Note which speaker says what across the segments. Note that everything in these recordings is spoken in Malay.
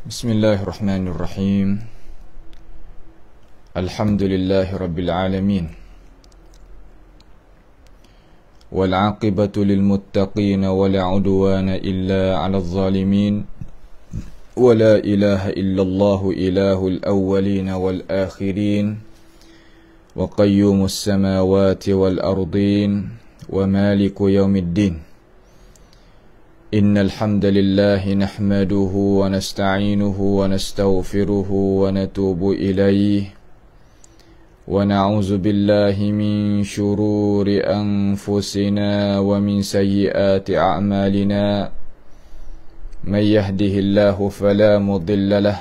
Speaker 1: Bismillahirrahmanirrahim. Alhamdulillahi rabbil alamin. Wal 'aqibatu lil muttaqin wa la 'udwana illa 'alal zalimin. Wa la ilaha illallah ilahul awwalin wal akhirin. Wa qayyumus samawati wal ardin wa maliku yaumiddin. إن الحمد لله نحمده ونستعينه ونستغفره ونتوب إليه ونعوذ بالله من شرور أنفسنا ومن سيئات أعمالنا من يهده الله فلا مضل له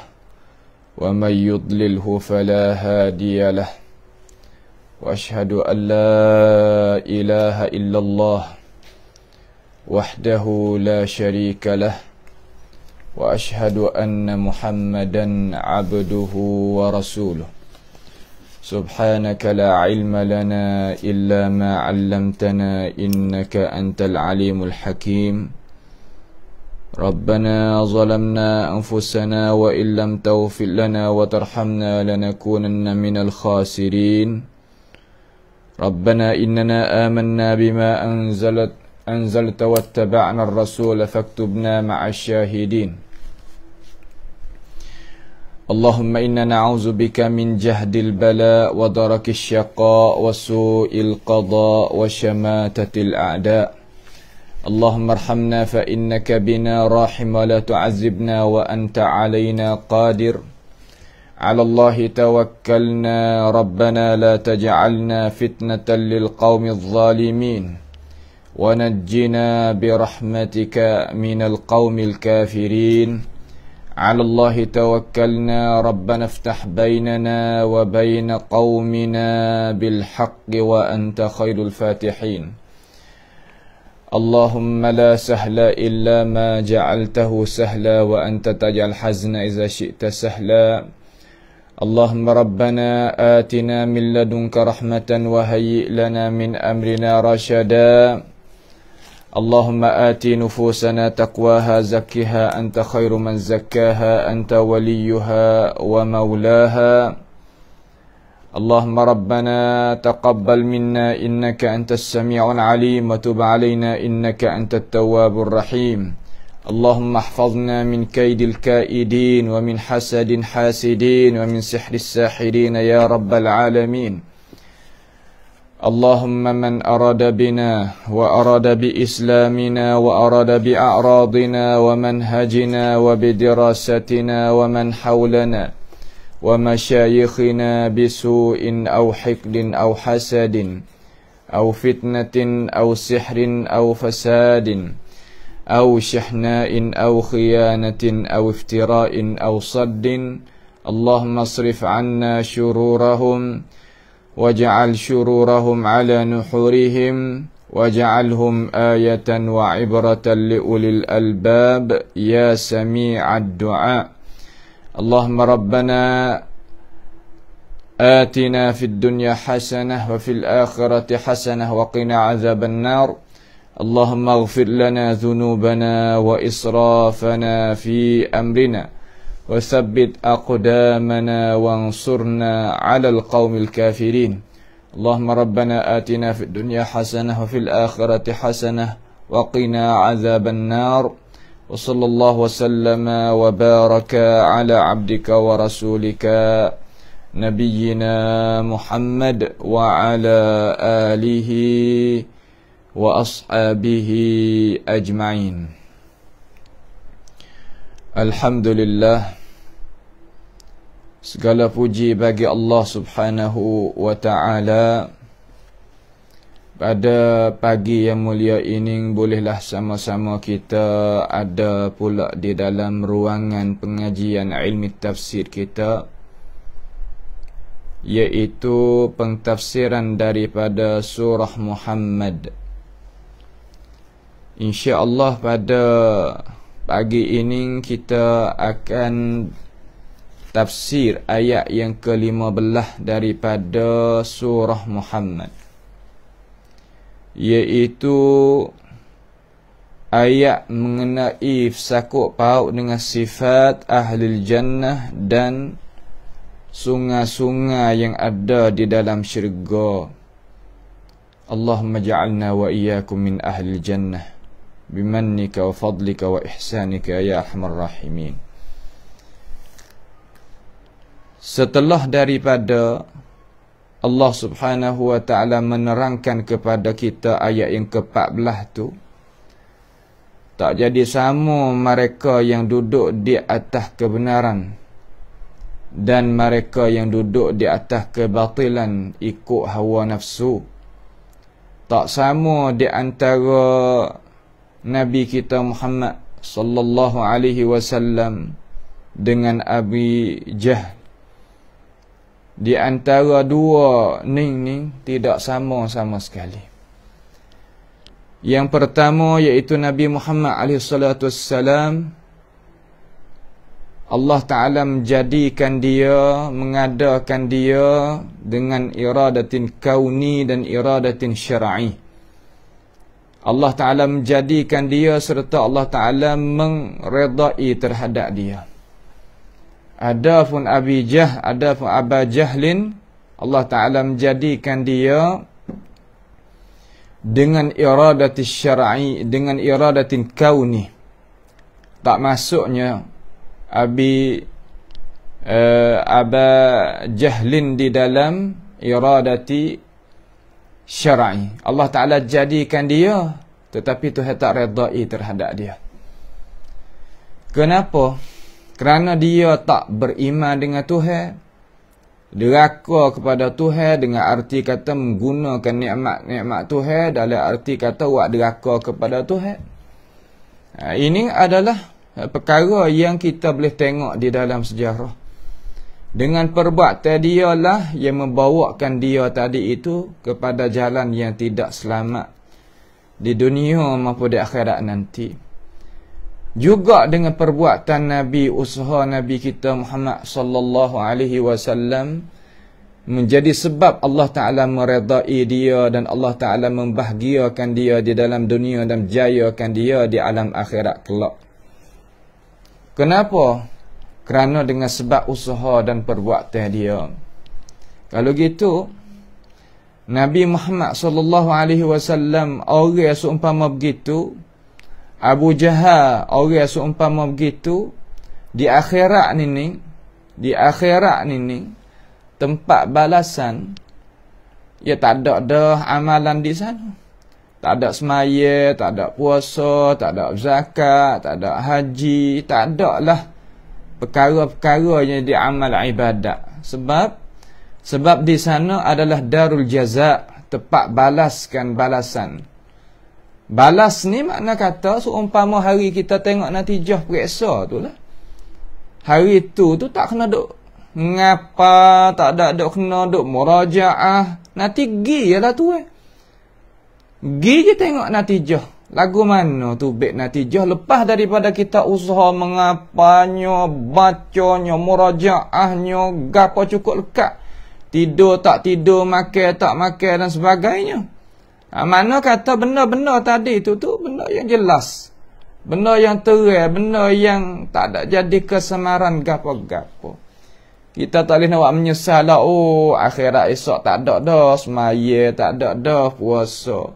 Speaker 1: ومن يضلله فلا هادي له وأشهد أن لا إله إلا الله وحده لا شريك له وأشهد أن محمدا عبده ورسوله سبحانك لا علم لنا إلا ما علمتنا إنك أنت العليم الحكيم ربنا ظلمنا أنفسنا وإن لم تغفر لنا وترحمنا لنكونن من الخاسرين ربنا إننا آمنا بما أنزلت واتبعنا الرسول فاكتبنا مع الشاهدين اللهم إنا نعوذ بك من جهد البلاء ودرك الشقاء وسوء القضاء وشماتة الأعداء اللهم ارحمنا فإنك بنا راحم ولا تعذبنا وأنت علينا قادر على الله توكلنا ربنا لا تجعلنا فتنة للقوم الظالمين ونجنا برحمتك من القوم الكافرين على الله توكلنا ربنا افتح بيننا وبين قومنا بالحق وأنت خير الفاتحين اللهم لا سهل إلا ما جعلته سهلا وأنت تجعل الحزن إذا شئت سهلا اللهم ربنا آتنا من لدنك رحمة وهيئ لنا من أمرنا رشدا اللهم آت نفوسنا تقواها زكها أنت خير من زكاها أنت وليها ومولاها اللهم ربنا تقبل منا إنك أنت السميع العليم وتب علينا إنك أنت التواب الرحيم اللهم احفظنا من كيد الكائدين ومن حسد حاسدين ومن سحر الساحرين يا رب العالمين اللهم من أراد بنا وأراد بإسلامنا وأراد بأعراضنا ومنهجنا وبدراستنا ومن حولنا ومشايخنا بسوء أو حقد أو حسد أو فتنة أو سحر أو فساد أو شحناء أو خيانة أو افتراء أو صد اللهم اصرف عنا شرورهم واجعل شرورهم على نحورهم واجعلهم آية وعبرة لأولي الألباب يا سميع الدعاء اللهم ربنا آتنا في الدنيا حسنة وفي الآخرة حسنة وقنا عذاب النار اللهم اغفر لنا ذنوبنا وإسرافنا في أمرنا وثبت أقدامنا وانصرنا على القوم الكافرين اللهم ربنا آتنا في الدنيا حسنة وفي الآخرة حسنة وقنا عذاب النار وصلى الله وسلم وبارك على عبدك ورسولك نبينا محمد وعلى آله وأصحابه أجمعين Alhamdulillah, segala puji bagi Allah Subhanahu wa ta'ala. Pada pagi yang mulia ini bolehlah sama-sama kita ada pula di dalam ruangan pengajian ilmu tafsir kita, iaitu pentafsiran daripada surah Muhammad. InsyaAllah pada pagi ini kita akan tafsir ayat yang ke-15 daripada surah Muhammad, iaitu ayat mengenai sakut paut dengan sifat ahli jannah dan sungai-sungai yang ada di dalam syurga. Allahumma ja'alna wa iyyakum min ahli jannah bimannika wa fadlika wa ihsanika ya arhamar rahimin. Setelah daripada Allah Subhanahu wa ta'ala menerangkan kepada kita ayat yang ke-14 tu, tak jadi sama mereka yang duduk di atas kebenaran dan mereka yang duduk di atas kebatilan ikut hawa nafsu. Tak sama di antara Nabi kita Muhammad sallallahu alaihi wasallam dengan Abi Jahl. Di antara dua ni tidak sama sekali. Yang pertama iaitu Nabi Muhammad alaihi salatu wassalam, Allah Ta'ala menjadikan dia, mengadakan dia dengan iradatin kauni dan iradatin syar'i. Allah Ta'ala menjadikan dia serta Allah Ta'ala mengredai terhadap dia. Adapun Abi Jahl, adapun Aba Jahlin, Allah Ta'ala menjadikan dia dengan iradatin syar'i, dengan iradatin kauni. Tak masuknya Aba Jahlin di dalam iradati syar'i. Allah Ta'ala jadikan dia, tetapi Tuhan tak redai terhadap dia. Kenapa? Kerana dia tak beriman dengan Tuhan, deraka kepada Tuhan dengan arti kata menggunakan nikmat-nikmat Tuhan dalam arti kata buat deraka kepada Tuhan. Ini adalah perkara yang kita boleh tengok di dalam sejarah. Dengan perbuatan dia lah yang membawakan dia tadi itu kepada jalan yang tidak selamat di dunia maupun di akhirat nanti. Juga dengan perbuatan Nabi, usaha Nabi kita Muhammad sallallahu alaihi wasallam menjadi sebab Allah Ta'ala meredai dia dan Allah Ta'ala membahagiakan dia di dalam dunia dan menjayakan dia di alam akhirat kelak. Kenapa? Kerana dengan sebab usaha dan perbuatan dia. Kalau gitu, Nabi Muhammad sallallahu alaihi wasallam orang seumpama begitu, Abu Jahal orang seumpama begitu, di akhirat ni tempat balasan ya tak ada dah amalan di sana. Tak ada semaya, tak ada puasa, tak ada zakat, tak ada haji, tak ada lah perkara-perkara yang diamal ibadat. Sebab di sana adalah darul jaza, tempat balaskan balasan. Balas ni makna kata seumpama hari kita tengok natijah periksa tu lah. Hari tu tak kena duk ngapa, tak ada duk kena duk murajaah. Nanti gi lah tu Gi je tengok natijah. Lagu mana tu baik natijah lepas daripada kita usaha mengapanya, bacanya, murajaahnya, gapo cukup lekat. Tidur tak tidur, makan tak makan dan sebagainya. Mana kata benda-benda tadi tu benda yang jelas, benda yang terang, benda yang tak ada jadi kesamaran gapo-gapo. Kita tak boleh nak buat menyesal lah, akhirat esok tak ada dah semaya, tak ada dah puasa.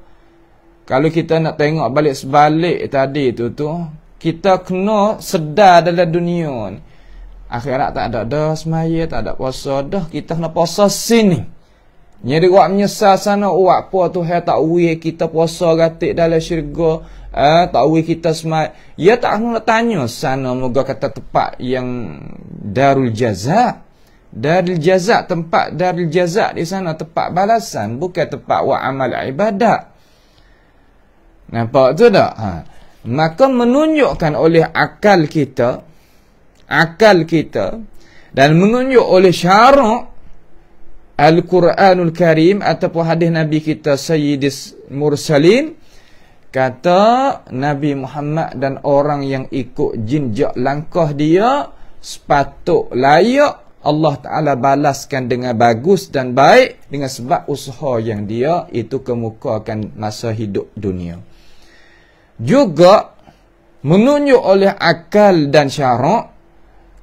Speaker 1: Kalau kita nak tengok balik sebalik tadi tu kita kena sedar dalam dunia ni. Akhirat tak ada dah semaya, tak ada puasa dah, kita kena puasa sini. Jadi buat menyesal sana, apa Tuhan tak uwi kita puasa gatik dalam syurga, tak uwi kita semai. Ya tak nak tanya sana moga kata tempat yang darul jaza. Darul jaza, tempat darul jaza di sana tempat balasan, bukan tempat buat amal ibadat. Nampak tu tak? Maka menunjukkan oleh akal kita dan menunjuk oleh syarak Al-Quranul Karim ataupun hadis Nabi kita Sayyidis Mursalin, kata Nabi Muhammad dan orang yang ikut jinjak langkah dia sepatut layak Allah Ta'ala balaskan dengan bagus dan baik dengan sebab usaha yang dia itu kemukakan masa hidup dunia. Juga menunjuk oleh akal dan syarak.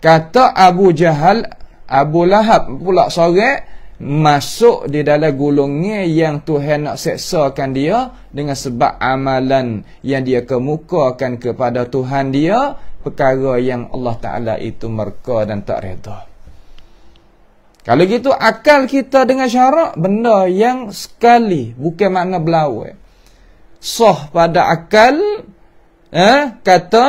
Speaker 1: Kata Abu Jahal, Abu Lahab pula sorang masuk di dalam gulungnya yang Tuhan nak seksakan dia dengan sebab amalan yang dia kemukakan kepada Tuhan dia, perkara yang Allah Ta'ala itu murka dan tak redha. Kalau gitu akal kita dengan syarak benda yang sekali, bukan makna belawai. Sah pada akal, kata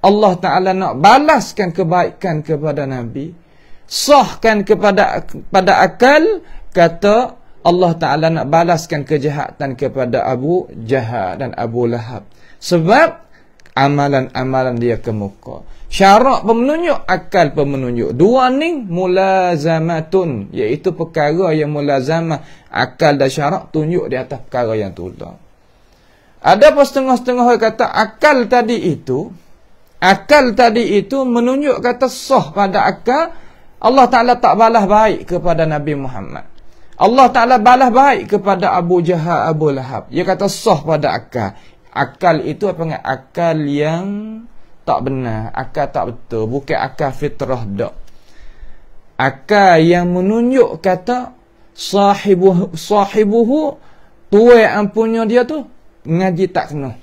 Speaker 1: Allah Ta'ala nak balaskan kebaikan kepada Nabi. Sahkan pada akal, kata Allah Ta'ala nak balaskan kejahatan kepada Abu Jahal dan Abu Lahab. Sebab amalan-amalan dia kemuka. Syarak pemenunjuk, akal pemenunjuk. Dua ni mulazamatun, iaitu perkara yang mulazamah. Akal dan syarak tunjuk di atas perkara yang tulang. Ada pun setengah-setengah kata akal tadi itu menunjuk kata sah pada akal. Allah Ta'ala tak balas baik kepada Nabi Muhammad. Allah Ta'ala balas baik kepada Abu Jahal, Abu Lahab. Dia kata sah pada akal. Akal itu apa? Akal yang tak benar. Akal tak betul. Bukan akal fitrah dak. Akal yang menunjuk kata sahibuhu tuai ampunnya dia tu ngaji tak kena.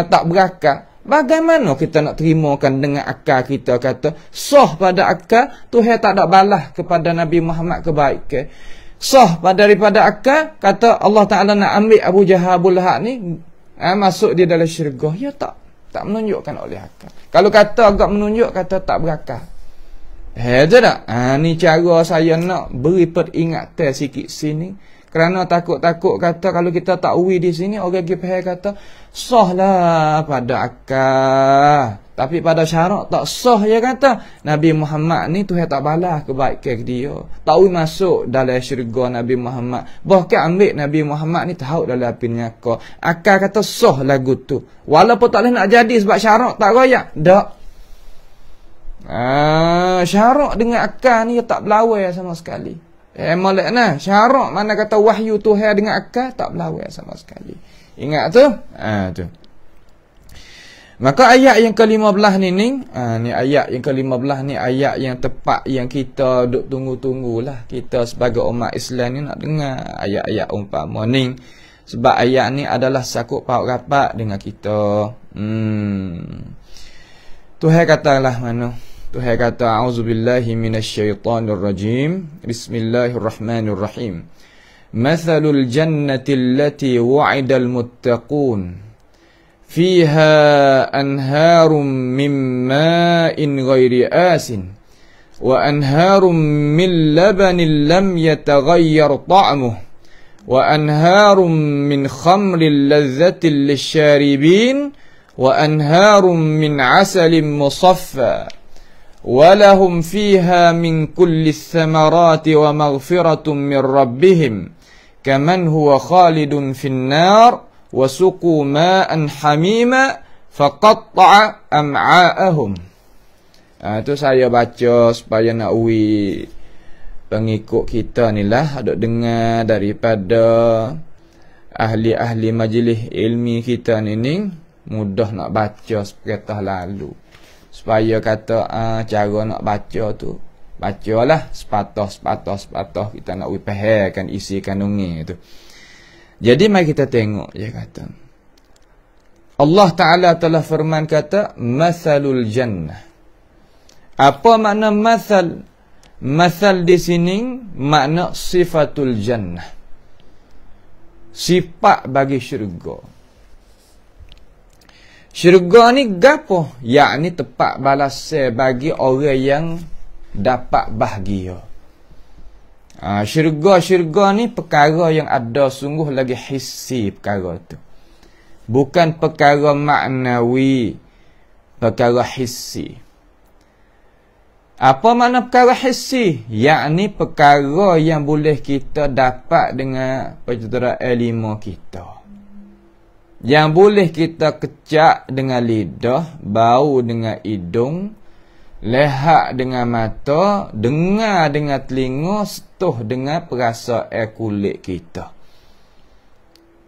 Speaker 1: Tak berakal. Bagaimana kita nak terimakan dengan akal kita kata sah pada akal Tuhan tak ada balas kepada Nabi Muhammad kebaikan. Sah daripada akal kata Allah Ta'ala nak ambil Abu Jahal, Abu Lahab ni masuk di dalam syurga. Ya tak menunjukkan oleh akal. Kalau kata agak menunjuk kata tak berakal. Je tak? Ni cara saya nak beri peringatan sikit sini. Kerana takut-takut kata kalau kita tak uwi di sini, orang pergi faham kata sahlah pada akal. Tapi pada syarak tak sah, dia kata Nabi Muhammad ni Tuhan tak balas kebaikan dia. Tak uwi masuk dalam syurga Nabi Muhammad. Bahkan ambil Nabi Muhammad ni tahu dalam api neraka. Akal kata sah lagu tu. Walaupun tak boleh nak jadi sebab syarak tak royak. Tak. Syarak dengan akal ni tak berlawan sama sekali. Molek nah, syarak mana kata wahyu Tuhan dengan akal tak berlawan sama sekali. Ingat tu? Tu. Maka ayat yang ke-15 ni ayat yang ke-15 ni ayat yang tepat yang kita duk tunggu-tunggulah. Kita sebagai umat Islam ni nak dengar ayat-ayat umpama ni. Sebab ayat ni adalah sakut paut rapat dengan kita. Tuhan katalah mana? Tuhan kata a'udzubillahi minasyaitonir rajim. Bismillahirrahmanirrahim. Mathalul jannati allati wa'idal muttaqun fiha anharum min ma'in ghairi asin wa anharum min labanin lam yataghayyar ta'muhu wa anharum min khamrin ladzatin lisyaribin wa anharum min 'asalin musaffa ولهم فيها من كل الثمرات ومغفرة من ربهم كمن هو خالد في النار وسقوا ماء حميما فقطع أمعاءهم. Itu saya baca supaya nak uwi pengikut kita ni lah ada dengar daripada ahli-ahli majlis ilmi kita ni mudah nak baca seperti lalu. Supaya kata cara nak baca tu bacalah sepatah kita nak fahamkan isi kandungnya tu. Jadi mari kita tengok dia kata Allah Ta'ala telah firman kata mathalul jannah. Apa makna mathal? Mathal di sini makna sifatul jannah. Sifat bagi syurga. Syurga ni gapo? Yakni tempat balasan bagi orang yang dapat bahagia. Syurga ni perkara yang ada sungguh lagi hissi perkara tu. Bukan perkara maknawi, perkara hissi. Apa makna perkara hissi? Yakni perkara yang boleh kita dapat dengan penderaan ilmu kita. Yang boleh kita kecak dengan lidah, bau dengan hidung, lihat dengan mata, dengar dengan telinga, sentuh dengan perasaan kulit kita.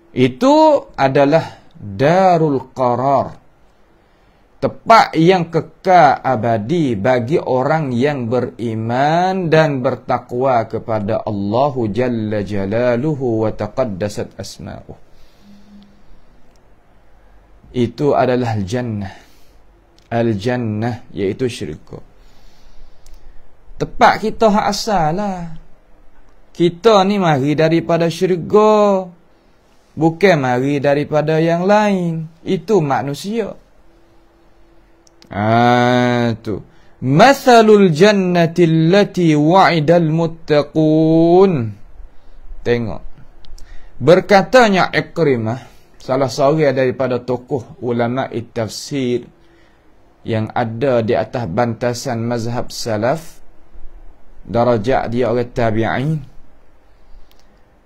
Speaker 1: Itu adalah darul qarar. Tempat yang kekal abadi bagi orang yang beriman dan bertakwa kepada Allah Jalla Jalaluhu wa taqaddasat asma'uh. Itu adalah al-jannah. Al-jannah iaitu syurga. Tempat kita hak asal lah. Kita ni mari daripada syurga, bukan mari daripada yang lain. Itu manusia. Tu. Mathalul jannati allati wa'idal muttaqun. Tengok. Berkatanya Ikrimah, salah seorang daripada tokoh ulama tafsir yang ada di atas bantasan mazhab salaf, darajat dia orang tabi'in.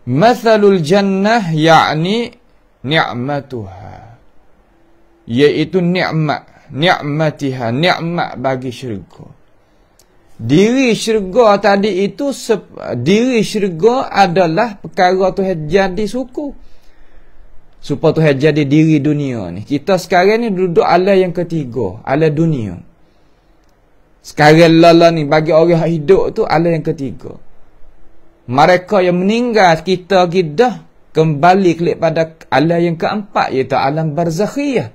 Speaker 1: Mathalul jannah yakni ni'matuha, iaitu nikmat, ni'matiha, nikmat bagi syurga. Diri syurga tadi itu, diri syurga adalah perkara Tuhan jadi suku, supaya Tuhan jadi diri dunia ni. Kita sekarang ni duduk alam yang ketiga, alam dunia. Sekarang lala ni bagi orang hidup tu alam yang ketiga. Mereka yang meninggal, kita kembali kepada alam yang keempat, iaitu alam barzakhiyah.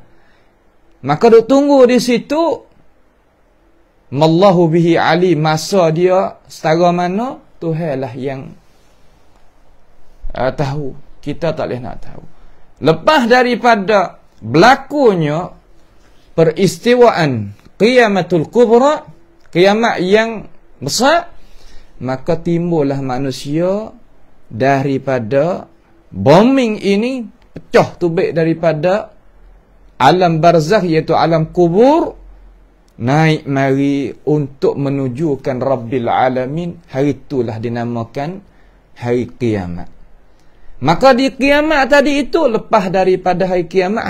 Speaker 1: Maka duk tunggu di situ. Mallahu bihi ali, masa dia setara mana, Tuhan lah yang tahu. Kita tak boleh nak tahu. Lepas daripada berlakunya peristiwaan qiyamatul kubra, kiamat yang besar, maka timbullah manusia daripada bombing ini, pecah tubik daripada alam barzakh iaitu alam kubur, naik mari untuk menujukan Rabbil Alamin. Hari itulah dinamakan hari kiamat. Maka di kiamat tadi itu, lepas daripada hari kiamat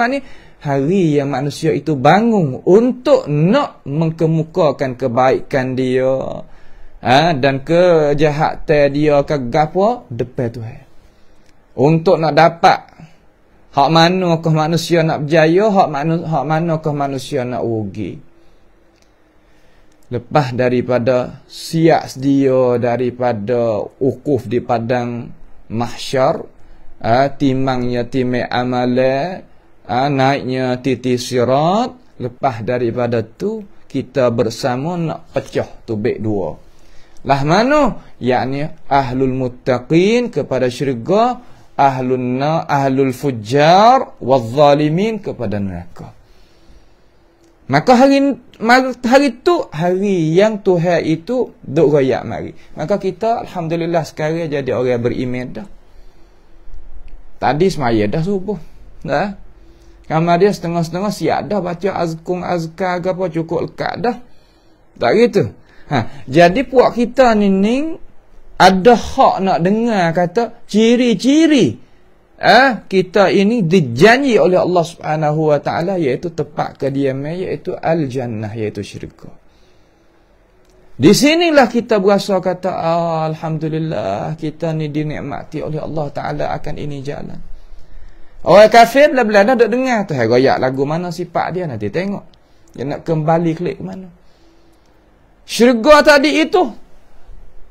Speaker 1: ni hari yang manusia itu bangun untuk nak mengkemukakan kebaikan dia, dan kejahatan dia ke gapo depan Tuhan. Untuk nak dapat hak manakah manusia nak berjaya, hak manakah manusia nak rugi. Lepas daripada siap sedia daripada ukuf di padang mahsyar, timangnya timai amalan, naiknya titi sirat. Lepas daripada tu kita bersama nak pecah tubik dua. Lah mana? Yakni ahlul muttaqin kepada syurga, ahlul fujjar wal-zalimin kepada neraka. Maka hari tu hari yang Tuhan itu duk royak mari. Maka kita alhamdulillah sekarang jadi orang beriman dah. Tadi semaya dah subuh. Dah. Kamar dia setengah-setengah siap dah baca azkar ke apa, cukup lekat dah. Tak gitu. Jadi puak kita ni ada hak nak dengar kata ciri-ciri kita ini dijanji oleh Allah Subhanahu wa taala, iaitu tempat kediaman, iaitu al-jannah, iaitu syurga. Di sinilah kita berasa kata alhamdulillah kita ni dinikmati oleh Allah taala akan ini jalan. Orang kafir bila dah duk dengar tu royak lagu mana sifat dia, nanti tengok dia nak kembali klik ke mana. Syurga tadi itu,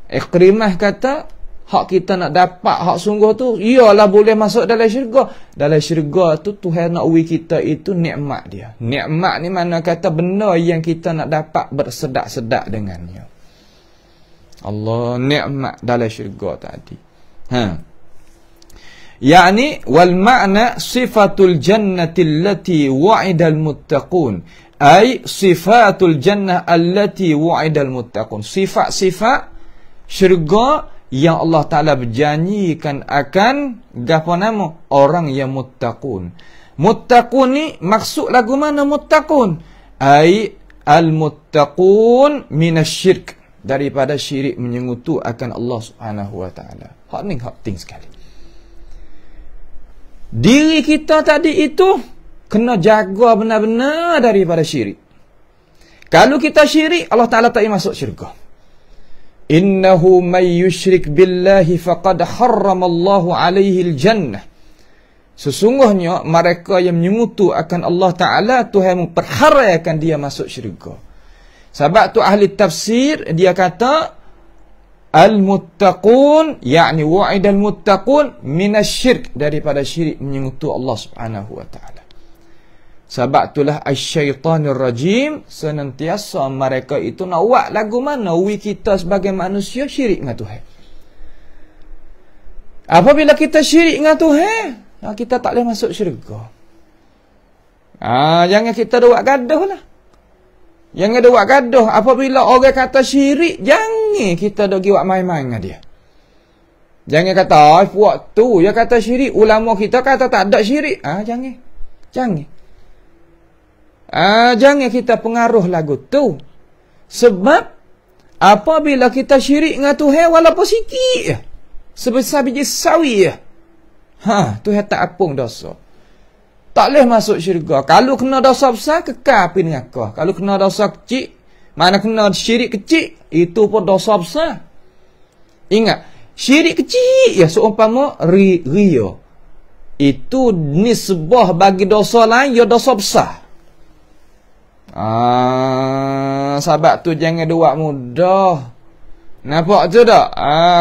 Speaker 1: Ikrimah kata, hak kita nak dapat hak sungguh tu, iyalah boleh masuk dalam syurga. Dalam syurga tu Tuhan nak uji kita itu nikmat dia. Nikmat ni mana kata benda yang kita nak dapat bersedak-sedak dengannya. Allah, nikmat dalam syurga tadi. Yani wal makna sifatul jannati allati wa'idal muttaqun. Ay sifatul jannah allati wa'idal muttaqun. Sifat-sifat syurga yang Allah Ta'ala berjanjikan akan gapo nama? Orang yang muttaqun. Muttaqun ni maksud lagu mana muttaqun? Ay al-muttaqun minasyirk, daripada syirik menyengutu akan Allah Subhanahu wa taala. Hak ni hak penting sekali. Diri kita tadi itu kena jaga benar-benar daripada syirik. Kalau kita syirik, Allah Ta'ala tak masuk syurga. Innahu may yushrik billahi faqad harramallahu alaihi al-jannah Sesungguhnya mereka yang menyengutu akan Allah Ta'ala, Tuhan memperharaikan dia masuk syurga. Sebab tu ahli tafsir dia kata al-muttaqun, yakni wa'idal muttaqun minasy-syirk, daripada syirik menyengutu Allah Subhanahu wa taala. Sebab itulah asy-syaitanir rajim, senantiasa mereka itu nak buat lagu mana kita sebagai manusia syirik dengan Tuhan. Apabila kita syirik dengan Tuhan, kita tak boleh masuk syurga. Jangan kita buat gaduh lah. Jangan buat gaduh. Apabila orang kata syirik, jangan kita pergi buat main-main dengan dia. Jangan kata, waktu dia kata syirik, ulama kita kata tak ada syirik. Jangan. Jangan kita pengaruh lagu tu. Sebab apabila kita syirik dengan Tuhan, walaupun sikit je, sebesar biji sawi je, Tuhan tak apung dosa. Tak boleh masuk syurga. Kalau kena dosa besar, kekal api neraka. Kalau kena dosa kecil, mana kena syirik kecil, itu pun dosa besar. Ingat, syirik kecil ya, seumpama ria. Itu nisbah bagi dosa lain, ya dosa besar. Sebab tu jangan buat mudah. Nampak tu tak?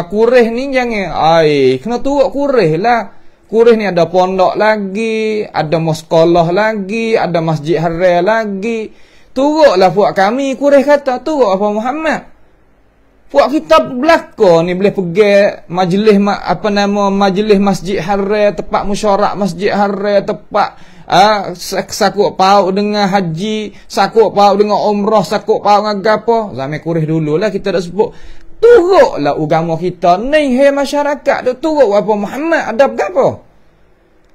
Speaker 1: Kurih ni jangan. Kena turut kurih lah. Kurih ni ada pondok lagi, ada sekolah lagi, ada masjid haram lagi. Turutlah puak kami, kurih kata, turut apa Muhammad. Puak kita belakang ni boleh pergi majlis, majlis masjid haram, tempat musyarak masjid haram, tempat sakut paut dengan haji, sakut paut dengan umrah, sakut paut dengan gapo. Zaman kurih dululah kita dah sebut. Turutlah agama kita ni, masyarakat, turut apa Muhammad ada apa?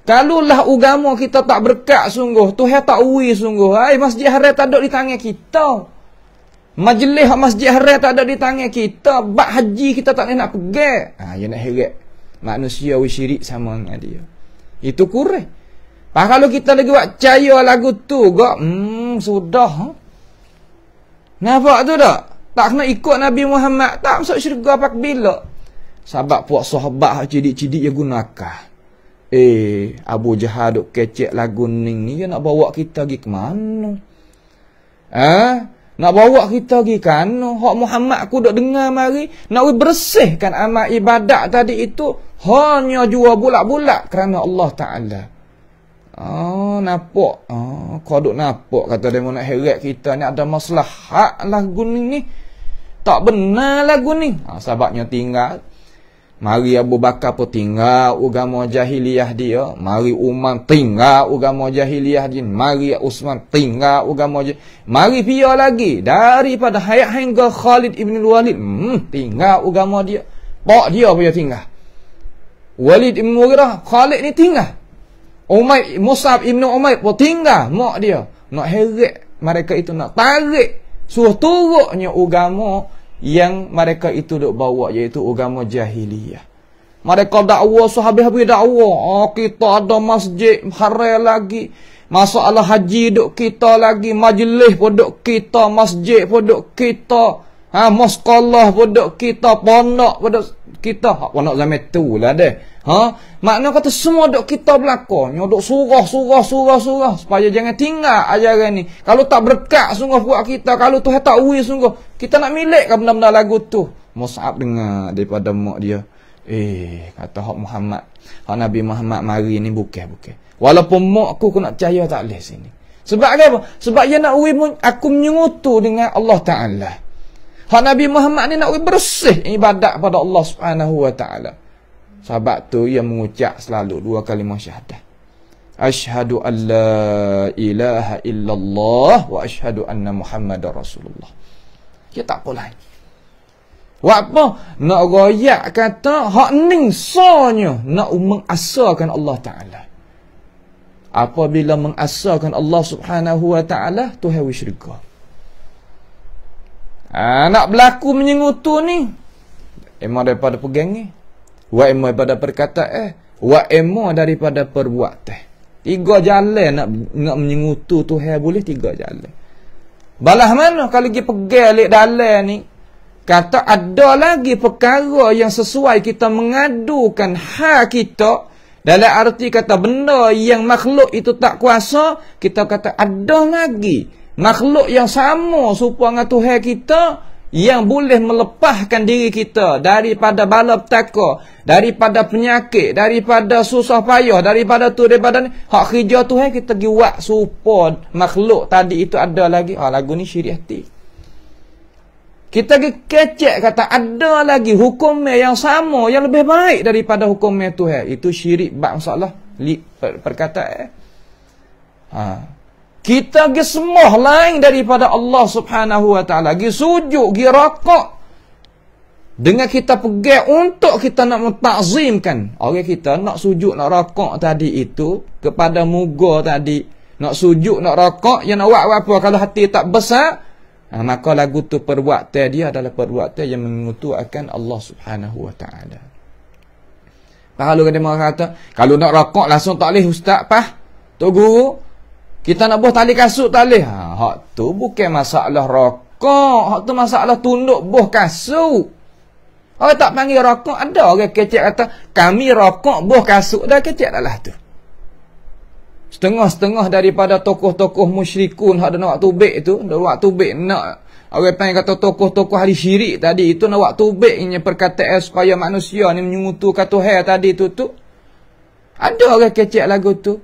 Speaker 1: Kalulah agama kita tak berkat sungguh, Tuhan tak ui sungguh. Masjid haram tak ada di tangan kita. Majlis masjid haram tak ada di tangan kita. Bak haji kita tak nak pergi. Ya nak heret. Manusia syirik sama dengan dia. Itu kurang. Kalau kita lagi buat percaya lagu tu, sudah. Nampak tu tak? Tak kena ikut Nabi Muhammad, tak masuk syurga apa bila. Sebab puak sahabat cidik-cidik dia gunakan. Abu Jahal duk kecek lagu ni dia nak bawa kita pergi ke mana? Nak bawa kita pergi ke mana? Hak Muhammad aku duk dengar mari, nak bersihkan amal ibadat tadi itu hanya jua bulat-bulat kerana Allah Ta'ala. Nampak. Kau duk nampak kata dia nak heret kita ni ada maslahat lagu ni. Tak benar lagu ni. Sebabnya tinggal. Mari Abu Bakar pun tinggal agama jahiliyah dia. Mari Umar tinggal agama jahiliyah dia. Mari Utsman tinggal agama jahiliyah. Mari pia lagi. Daripada hayat hingga Khalid ibn Walid. Tinggal agama dia. Pak dia pun tinggal. Walid ibn Mughirah, Khalid ni tinggal. Mus'ab ibn Umair pun tinggal. Mak dia. Nak heret mereka itu, nak tarik. Suruh turutnya agama yang mereka itu duk bawa, iaitu agama jahiliyah. Mereka dakwa, sahabat-sahabat dakwa, kita ada masjid haram lagi, masalah haji duk kita lagi, majlis pun duk kita, masjid pun duk kita, sekolah pun duk kita, pondok pun duk kita. Pondok zaman tu lah deh. Makna kata semua duk kita belakang, duk surah supaya jangan tinggal ajaran ni. Kalau tak berkat sungguh buat kita, kalau Tuhan tak ui sungguh, kita nak milik kan benda-benda lagu tu. Mus'ab dengar daripada mak dia. Kata hak Muhammad, hak Nabi Muhammad mari ni bukan. Walaupun mak aku nak percaya tak boleh sini. Sebab apa? Sebab dia nak ui aku menyengutu dengan Allah Ta'ala. Hak Nabi Muhammad ni nak ui bersih ibadat pada Allah Subhanahu wa Ta'ala. Sebab tu ia mengucap selalu 2 kalimah syahadah. Asyhadu an la ilaha illallah wa asyhadu anna Muhammadar Rasulullah. Dia tak apa lain. Buat apa? Nak royak kata hak ning sonya nak mengasarkan Allah Ta'ala. Apabila mengasarkan Allah Subhanahu wa Ta'ala, Tuhan syurga. Nak berlaku menyengutu ni, emang daripada pegang ni. Wa emma daripada perkataan, wa emma daripada perbuatan. 3 jalan nak menyengutu Tuhan boleh 3 jalan. Balah mana kalau pergi pegang alik dalam ni, kata ada lagi perkara yang sesuai kita mengadukan hak kita Dalam arti kata benda yang makhluk itu tak kuasa, kita kata ada lagi makhluk yang sama serupa dengan Tuhan kita, yang boleh melepaskan diri kita daripada bala petaka, daripada penyakit, daripada susah payah, daripada tu, daripada ni. Hak kerja Tuhan kita pergi buat serupa makhluk tadi itu ada lagi. Lagu ni syirik hati. Kita pergi kecek kata ada lagi hukum yang sama, yang lebih baik daripada hukum Tuhan. Itu syirik bab masalah perkataan. Kita pergi sembah lain daripada Allah subhanahu wa ta'ala. Pergi sujud, pergi rakak. Dengan kita pergi untuk kita nak mentakzimkan. Orang kita nak sujud, nak rakak tadi itu, kepada muga tadi. Nak sujud, nak rakak, yang nak buat apa kalau hati tak besar. Maka lagu tu perbuatan dia adalah perbuatan yang mengutuakan Allah subhanahu wa ta'ala. Kalau kata, kalau nak rakak langsung tak boleh ustaz pah. Tok guru. Kita nak buah tali kasut tak boleh. Hak tu bukan masalah rokok. Hak tu masalah tunduk buah kasut. Orang tak panggil rokok. Ada orang kecek kata, kami rokok buah kasut. Dah kecek dah lah tu. Setengah-setengah daripada tokoh-tokoh musyrikun hak nak buat tubik tu. Nak buat tubik nak. Orang panggil kata tokoh-tokoh ahli syirik tadi itu nak buat tubik. Ini perkataan supaya manusia ni menyungutukan Tuhan tadi tu. Ada orang kecek lagu tu.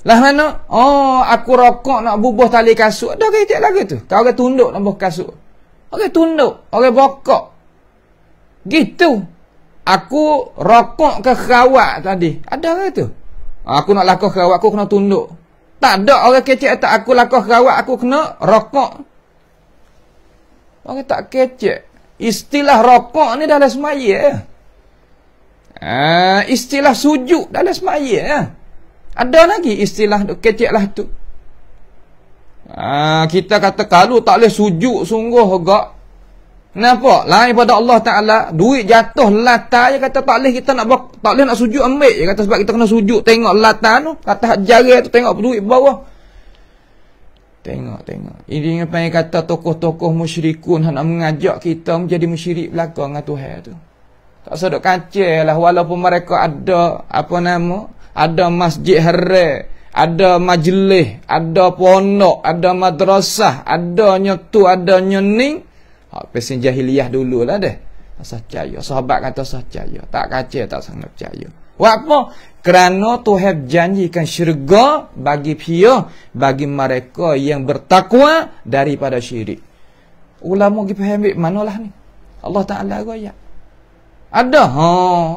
Speaker 1: Lah mana? Aku rokok nak bubuh tali kasut. Dah kecek lagu tu. Kau orang tunduk nak bubuh kasut. Orang tunduk. Orang bokok. Gitu. Aku rokok ke kerawat tadi. Ada ke tu? Aku nak lakah kerawat, aku kena tunduk. Tak ada orang kecek tak aku lakah kerawat, aku kena rokok. Orang tak kecek. Istilah rokok ni dalam semaya. Istilah sujud dalam semaya. Ada lagi istilah kecek lah tu. Kita kata kalau tak boleh sujud sungguh agak. Kenapa? Lain pada Allah Ta'ala. Duit jatuh lata. Dia kata tak boleh kita tak boleh nak sujud ambil. Dia kata sebab kita kena sujud. Tengok lata tu. Kata jari tu tengok duit bawah. Tengok. Ini apa yang kata tokoh-tokoh musyrikun nak mengajak kita menjadi musyrik belakang dengan Tuhan tu. Tak sedap kacau lah. Walaupun mereka ada ada masjid haram, ada majlis, ada pondok, ada madrasah, adanya tu, adanya ni. Pesen jahiliyah dulu lah deh. Asal percaya. Sahabat kata asal percaya. Tak kacau, tak sangat percaya. Apa? Kerana Tuhan janjikan syurga bagi bagi mereka yang bertakwa daripada syirik. Ulama pergi faham manalah ni. Allah Ta'ala goyak. Ada.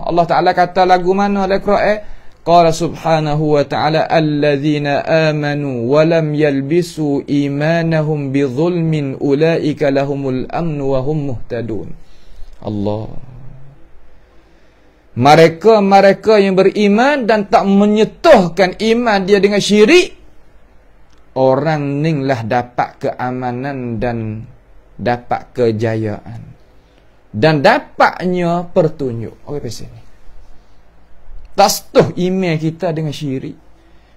Speaker 1: Allah Ta'ala kata lagu mana dalam Quran? Qala subhanahu wa ta'ala alladzina amanu wa lam yalbisu imanahum bizulmin ulaika lahumul amnu wa hum muhtadun. Allah. Mereka yang beriman dan tak menyetuhkan iman dia dengan syirik, orang ning lah dapat keamanan dan dapat kejayaan dan dapatnya pertunjuk. Okey pasal ni. Tak setuh iman kita dengan syirik.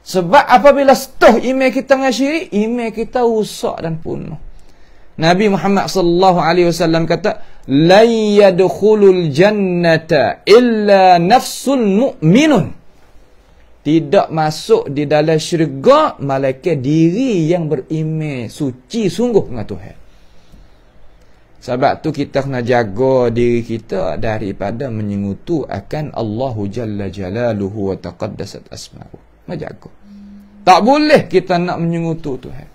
Speaker 1: Sebab apabila setuh iman kita dengan syirik, iman kita rusak dan punah. Nabi Muhammad sallallahu alaihi wasallam kata, "La yadkhulul jannata illa nafsul mu'minun." Tidak masuk di dalam syurga malaikat diri yang beriman suci sungguh dengan Tuhan. Sebab tu kita kena jaga diri kita daripada menyengutu akan Allahu Jalla Jalaluhu wa taqaddasat asma'u. Menjaga. Tak boleh kita nak menyengutu Tuhan.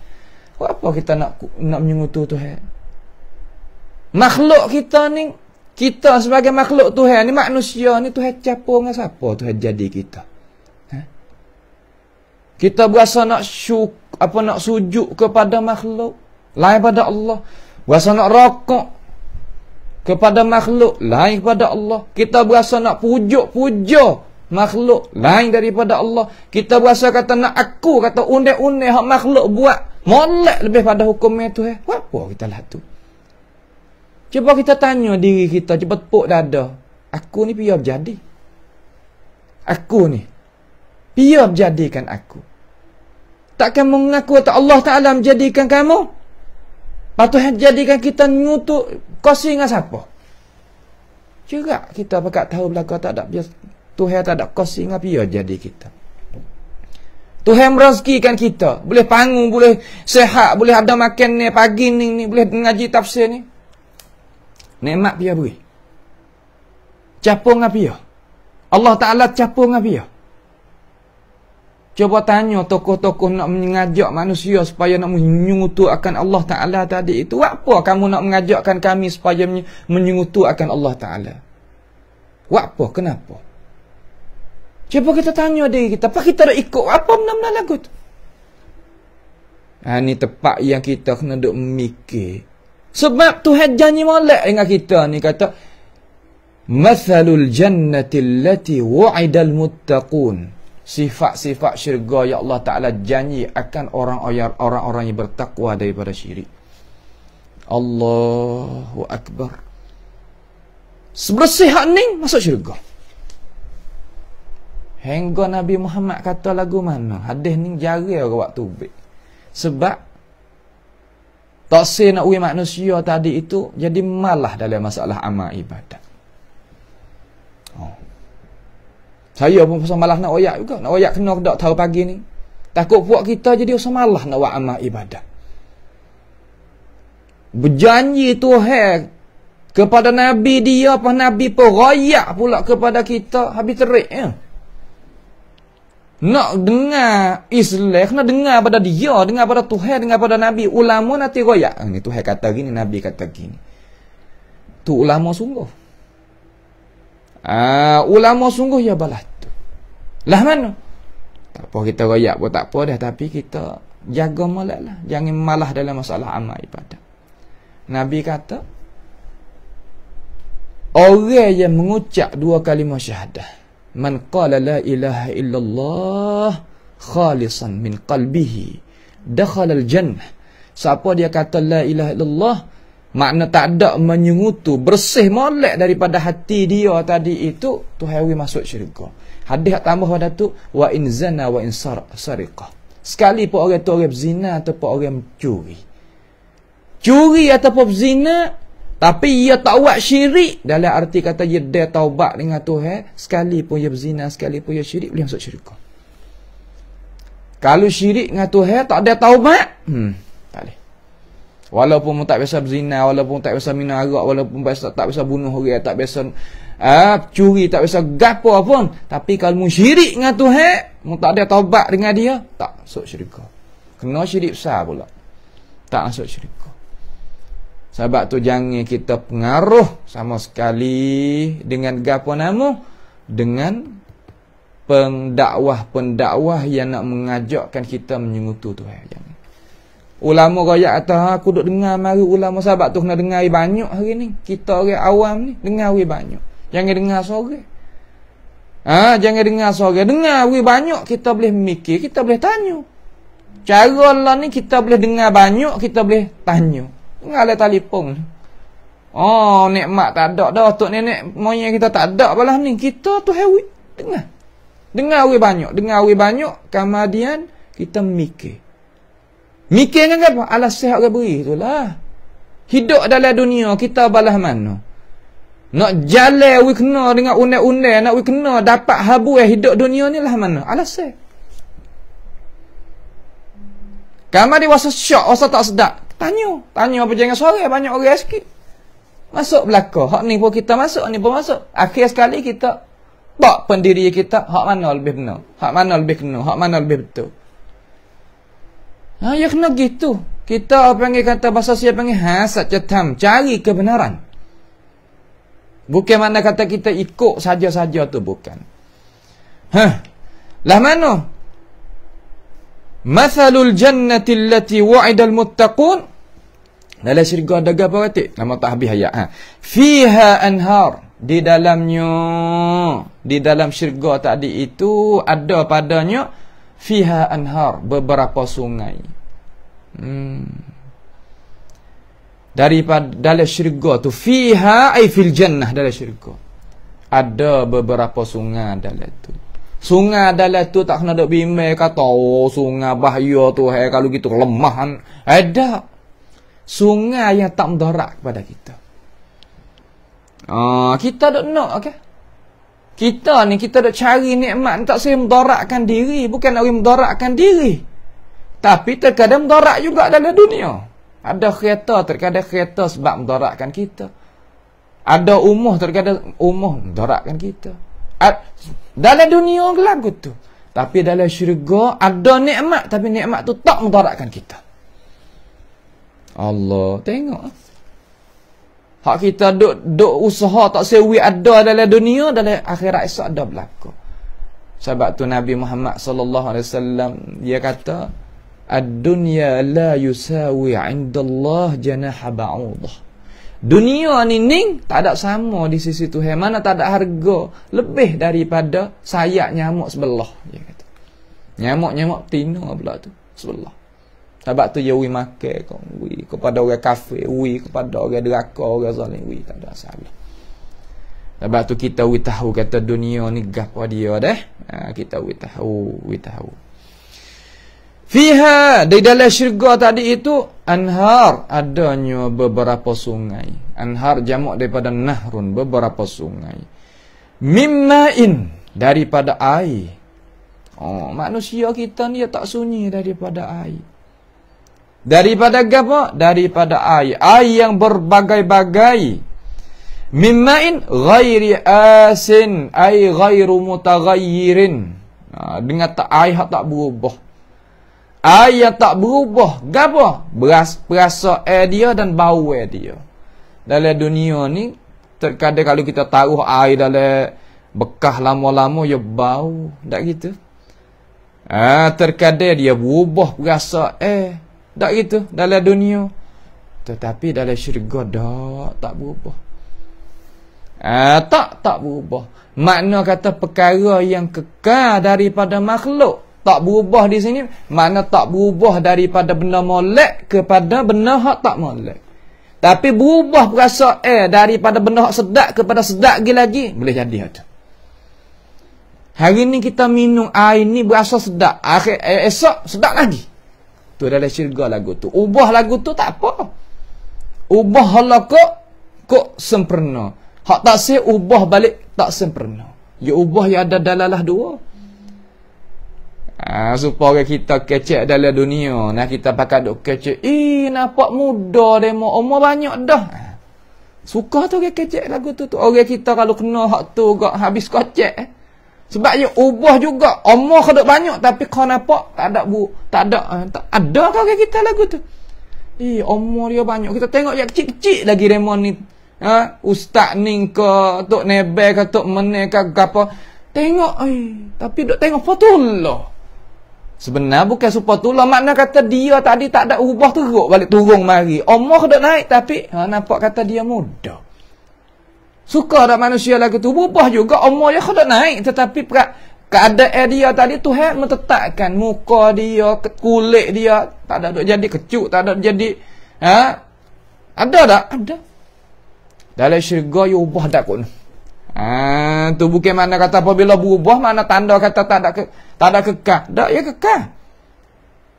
Speaker 1: Apa kita nak menyengutu Tuhan? Makhluk kita ni, kita sebagai makhluk Tuhan ni, manusia ni, Tuhan capo dengan siapa Tuhan jadi kita? Kita berasa nak sujud kepada makhluk lain pada Allah. Berasa nak rokok kepada makhluk lain kepada Allah. Kita berasa nak puja makhluk lain daripada Allah. Kita berasa kata nak kata undang-undang hak makhluk buat molek lebih pada hukumnya Tuhan. Apa kita lah tu? Cuba kita tanya diri kita, cuba tepuk dada. Aku ni biar berjadi. Aku ni biar berjadikan aku. Takkan mengaku kata Allah Ta'ala menjadikan kamu? Patut jadikan kita nyutuk kosi dengan siapa? Juga kita pakat tahu belakang tak ada biasa Tuhan tak ada kosi ngapi ya jadi kita. Tuhan merezekikan kita, boleh bangun, boleh sehat, boleh ada makan ni pagi ni boleh ngaji tafsir ni. Nikmat pia beri. Capung ngapi ya? Allah Taala capung ngapi ya? Coba tanya tokoh-tokoh nak mengajak manusia supaya nak menyungutu akan Allah Ta'ala tadi itu. Apa kamu nak mengajakkan kami supaya menyungutu akan Allah Ta'ala? Apa? Kenapa? Coba kita tanya diri kita. Apa kita dah ikut? Apa benda-benda lagu tu? Ini tepat yang kita kena duk mikir. Sebab Tuhan janji molek dengan kita ni kata, Mathalul jannati allati wa'idal muttaqun. Sifat-sifat syurga ya Allah Ta'ala janji akan orang-orang yang bertakwa daripada syirik. Allahu Akbar. Sebersih hak ni masuk syurga. Hingga Nabi Muhammad kata lagu mana? Hadis ni jari orang waktu baik. Sebab tak say nak uji manusia tadi itu jadi malah dalam masalah amal ibadat. Saya pun pasal malah nak oyak juga. Nak oyak kena tak tahu pagi ni. Takut puak kita jadi usah malah nak buat amal ibadat. Berjanji Tuhan kepada Nabi dia, apa Nabi pun royak pula kepada kita. Habis terik ya. Nak dengar Islam, kena dengar pada dia, dengar pada Tuhan, dengar pada Nabi. Ulama nanti royak. Ni Tuhan kata gini, Nabi kata gini. Tu ulama sungguh. Ulama sungguh ya balas tu. Lah mana? Tak apa kita royak pun tak apa dah. Tapi kita jaga molek lah. Jangan malah dalam masalah amal ibadat. Nabi kata, orang yang mengucap 2 kalimah syahadah, man qala la ilaha illallah khalisan min qalbihi dakhala al-jannah. Siapa dia kata la ilaha illallah, makna tak ada menyungutu, bersih molek daripada hati dia tadi itu, Tuhan masuk syurga. Hadis tambah pada tu, wa in zana wa in sariqah. Sekali pun orang tu orang berzina ataupun orang mencuri. Curi ataupun berzina, tapi ia tak buat syirik, dalam arti kata dia taubat dengan Tuhan, sekali pun ia berzina, sekali pun ia syirik, boleh masuk syurga. Kalau syirik dengan Tuhan tak ada taubat, tak boleh. Walaupun tak biasa berzina, walaupun tak biasa minum arak, walaupun tak biasa bunuh orang, tak biasa curi, tak biasa gapo pun, tapi kalau mu syirik dengan Tuhan, mu tak ada taubat dengan dia, tak masuk syurga. Kena syirik besar pula, tak masuk syurga. Sebab tu jangan kita pengaruh sama sekali dengan gapo nama, dengan pendakwah yang nak mengajakkan kita menyungutu Tuhan. Jangan. Ulama royak kata, aku duk dengar mari ulama sahabat tu kena dengar banyak hari ni. Kita orang awam ni dengar banyak. Jangan dengar sore. Jangan dengar sore. Dengar banyak, kita boleh mikir, kita boleh tanya. Cara lah ni kita boleh dengar banyak, kita boleh tanya. Dengar le telefon. Nikmat tak ada dah, tok nenek moyang kita tak ada balah ni. Kita tu hewi dengar. Dengar banyak, kemudian kita mikir. Mikirnya apa? Alas sihat orang beri itulah. Hidup dalam dunia kita balas mana? Nak jalan we kena dengan undang-undang, nak we kena dapat habu hidup dunia ni lah mana? Alas sihat. Kamu di wasa syok, wasa tak sedap. Tanya apa jangan sore, banyak orang sikit. Masuk belakang. Hak ni pun kita masuk, ni pun masuk. Akhir sekali kita tak pendiri kita, hak mana lebih benar? Hak mana lebih kena? Hak mana lebih betul? Ya kena gitu. Kita panggil kata bahasa siapa panggil hasad cetam, cari kebenaran. Bukan mana kata kita ikut saja-saja tu, bukan. Lah mana? Mathalul jannati allati wa'idal muttaqun. Dalam syurga ada apa kata? Nama tak habis ayat. Fiha anhar. Di dalam syurga tadi itu ada padanya fiha anhar, beberapa sungai. Daripada dalam syurga tu, fiha ay fil jannah, dalam syurga ada beberapa sungai dalam tu. Sungai dalam tu tak kena dok bimbang kata sungai bahaya tu kalau gitu kelemahan. Ada sungai yang tak mudarat kepada kita. Kita dok nak okey. Kita ni, kita dah cari nikmat, tak saya mudaratkan diri. Bukan nak mudaratkan diri, tapi terkadang mudarat juga dalam dunia. Ada kereta, terkadang kereta sebab mudaratkan kita. Ada umur, terkadang umur mudaratkan kita. Dalam dunia lagu tu. Tapi dalam syurga ada nikmat, tapi nikmat tu tak mudaratkan kita. Allah, tengok. Hak kita duk usaha tak sewi ada dalam dunia, dalam akhirat esok ada berlaku. Sebab tu Nabi Muhammad sallallahu alaihi wasallam dia kata, "Ad-dunya la yusawi 'inda Allah janaha ba'udah." Dunia ni tak ada sama di sisi Tuhan. Mana tak ada harga lebih daripada sayap nyamuk sebelah, dia kata. Nyamuk betina pula tu sebelah. Sebab tu dia makan kau, kepada orang kafir, kepada orang deraka, orang zalim, tak ada salah. Sebab tu kita tahu kata dunia ni gapo dia dah. Kita tahu. Fiha, di dalam syurga tadi itu anhar, adanya beberapa sungai. Anhar jamak daripada nahrun, beberapa sungai. Mimma'in, daripada air. Manusia kita ni tak sunyi daripada air. Daripada apa? Daripada air. Air yang berbagai-bagai. Mimma'in ghairi asin, ay ghairu mutaghayyirin. Dengan air yang tak berubah. Air yang tak berubah. Apa? Berasa air dia dan bau air dia. Dalam dunia ni, terkadang kalau kita taruh air dalam bekas lama-lama, dia bau. Tak gitu? Terkadang dia berubah berasa air. Tak gitu dalam dunia. Tetapi dalam syurga tak berubah. Tak berubah. Makna kata perkara yang kekal daripada makhluk tak berubah di sini, makna tak berubah daripada benda molek kepada benda hak tak molek. Tapi berubah berasa daripada benda hak sedap kepada sedap lagi, boleh jadi ada. Hari ni kita minum air ni berasa sedap, esok sedap lagi. Tu dalam syurga lagu tu. Ubah lagu tu tak apa. Ubah hala kok sempurna. Hak tak sih ubah balik tak sempurna. Ya ubah yang ada dalalah dua. Supaya kita kecek dalam dunia. Nah kita pakai duk kecek. Nampak muda demo. Umur banyak dah. Suka tu kecek lagu tu. Orang kita kalau kena hak tu gak habis kocek. Sebab dia ubah juga. Umur kena banyak tapi kau nampak tak ada kau kita lagu tu. Umur dia banyak. Kita tengok yang kecil-kecil lagi remon ni. Ustaz ni ke tok nebel ke tok meneh ke apa. Tengok tapi duk tengok Fatullah. Sebenarnya bukan Fatullah, makna kata dia tadi tak ada ubah teruk balik turun mari. Umur kena naik tapi nampak kata dia muda. Suka tak manusia lagu tu berubah juga umur dia kena naik, tetapi keadaan dia tadi Tuhan menetapkan muka dia, kulit dia tak ada jadi kecut, tak ada jadi ada tak? Ada. Dalam syurga dia ubah tak pun. Tu bukan mana kata apabila berubah mana tanda kata tak ada kekal. Tak, ya kekal.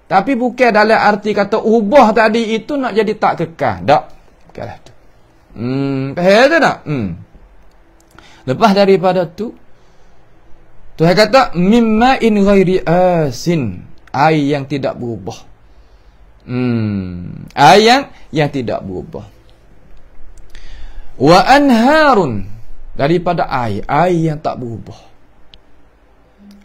Speaker 1: Tapi bukan dalam arti kata ubah tadi itu nak jadi tak kekal. Tak. Bukanlah tu. Faham tak? Lepas daripada tu Tuhan kata mimma'in ghairi asin, air yang tidak berubah. Air yang tidak berubah. Wa anharun, daripada air yang tak berubah.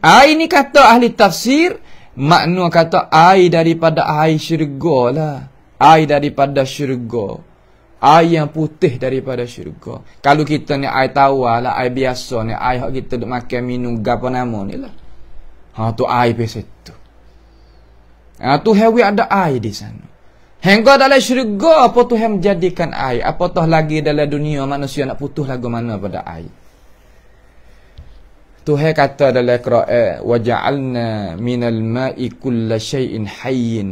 Speaker 1: Air ni kata ahli tafsir, makna kata air daripada air syurga lah. Air daripada syurga. Air yang putih daripada syurga. Kalau kita ni air tawar lah, air biasa ni, air yang kita duk makan minum apa nama ni lah. Tu air biasa tu. Tu hewi ada air di sana. Hingga dalam syurga apa Tuhan menjadikan air. Apatah lagi dalam dunia manusia nak putus lagu mana pada air. Tuhan kata dalam Quran, waja'alna minal ma'i kulla syai'in hayyin.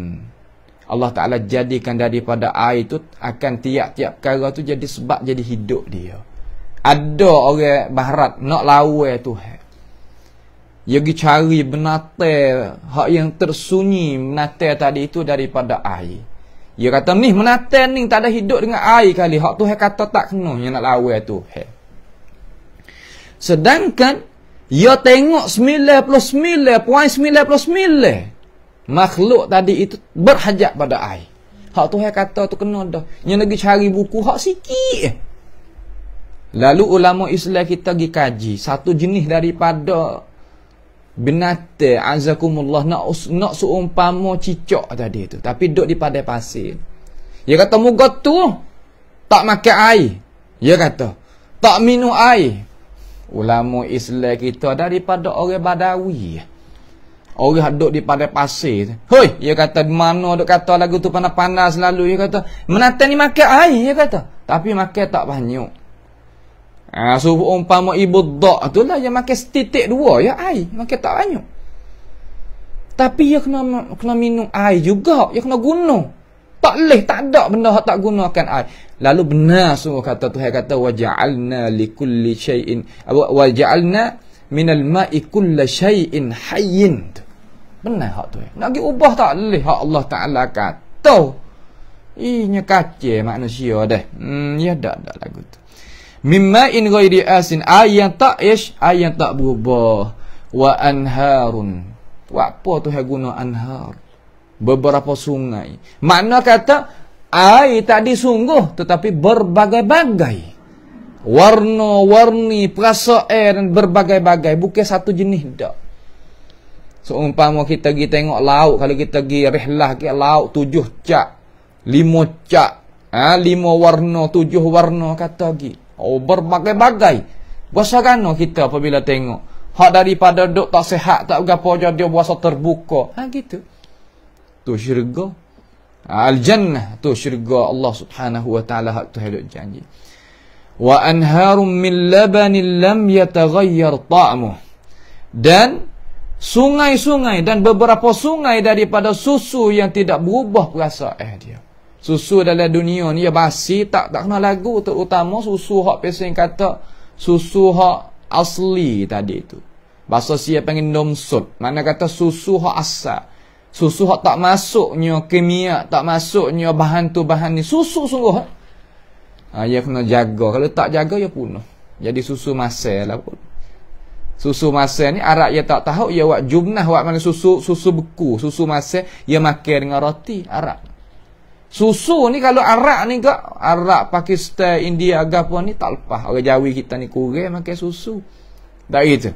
Speaker 1: Allah Ta'ala jadikan daripada air tu akan tiap-tiap perkara tu jadi sebab jadi hidup dia. Ada orang baharat nak lawan Tuhan. Dia pergi cari benatai hak yang tersunyi benatai tadi itu daripada air. Dia kata ni benatai ni tak ada hidup dengan air kali. Hak Tuhan kata tak kena yang nak lawan Tuhan. Sedangkan dia tengok 99.99 makhluk tadi itu berhajat pada air. Hak Tuhan kata tu kena dah. Yang lagi cari buku hak sikit. Lalu ulama Islam kita pergi kaji satu jenis daripada binatang azakumullah nak seumpama cicak tadi tu, tapi duduk di padai pasir. Dia kata muka tu tak makan air. Dia kata tak minum air. Ulama Islam kita daripada orang Badawi, orang duduk di padai pasir. Hoi, dia kata mana duk kata lagu tu panas-panas selalu. Dia kata menata ni makan air. Dia kata tapi makan tak banyak. Suruh umpama ibu dak tu lah yang makan setitik dua ya air, makan tak banyak. Tapi dia kena minum air juga, dia kena guna. Tak leh, tak ada benda hak tak gunakan air. Lalu benar sungguh kata Tuhan kata waja'alna likulli syai'in waja'alna minal ma'i kulli syai'in hayyin. Benar hak tu. Nak pergi ubah tak leh hak Allah Taala kata. Nya kacau manusia dah. Ya dak lagu tu. Mimma in ghairi asin ayat tak ayat tak berubah. Wa anharun. Apa tu yang guna anhar? Beberapa sungai. Makna kata air tak disungguh tetapi berbagai-bagai. Warna-warni, perasaan dan berbagai-bagai, bukan satu jenis dak. Seumpama kita pergi tengok laut, kalau kita pergi rihlah ke laut 7 cak, 5 cak, 5 warna, 7 warna kata lagi. Berbagai-bagai. Berasa gana kita apabila tengok hak daripada duk tak sihat, tak gapo aja dia berasa terbuka. Gitu. Tu syurga. Al-jannah tu syurga Allah Subhanahu wa taala hak tu hidup janji. Wa anharum min labanin lam yataghayyar ta'muh. Dan sungai-sungai dan beberapa sungai daripada susu yang tidak berubah perasaan dia. Susu dalam dunia ni ya basi, tak kena lagu, terutama susu hak pesing kata susu hak asli tadi tu. Bahasa sia panggil nomsut, mana kata susu hak asal. Susu hak tak masuknya kimia, tak masuknya bahan tu bahan ni, susu sungguh. Ya kena jaga, kalau tak jaga ya punah. Jadi susu masal lah pun. Susu masal ni Arab ya tak tahu, ya wak jumnah, wak mana susu beku, susu masal ya makan dengan roti Arab. Susu ni kalau Arab ni kak, Arab, Pakistan, India, apa ni tak lepas. Orang Jawi kita ni kurang makan susu. Tak gitu.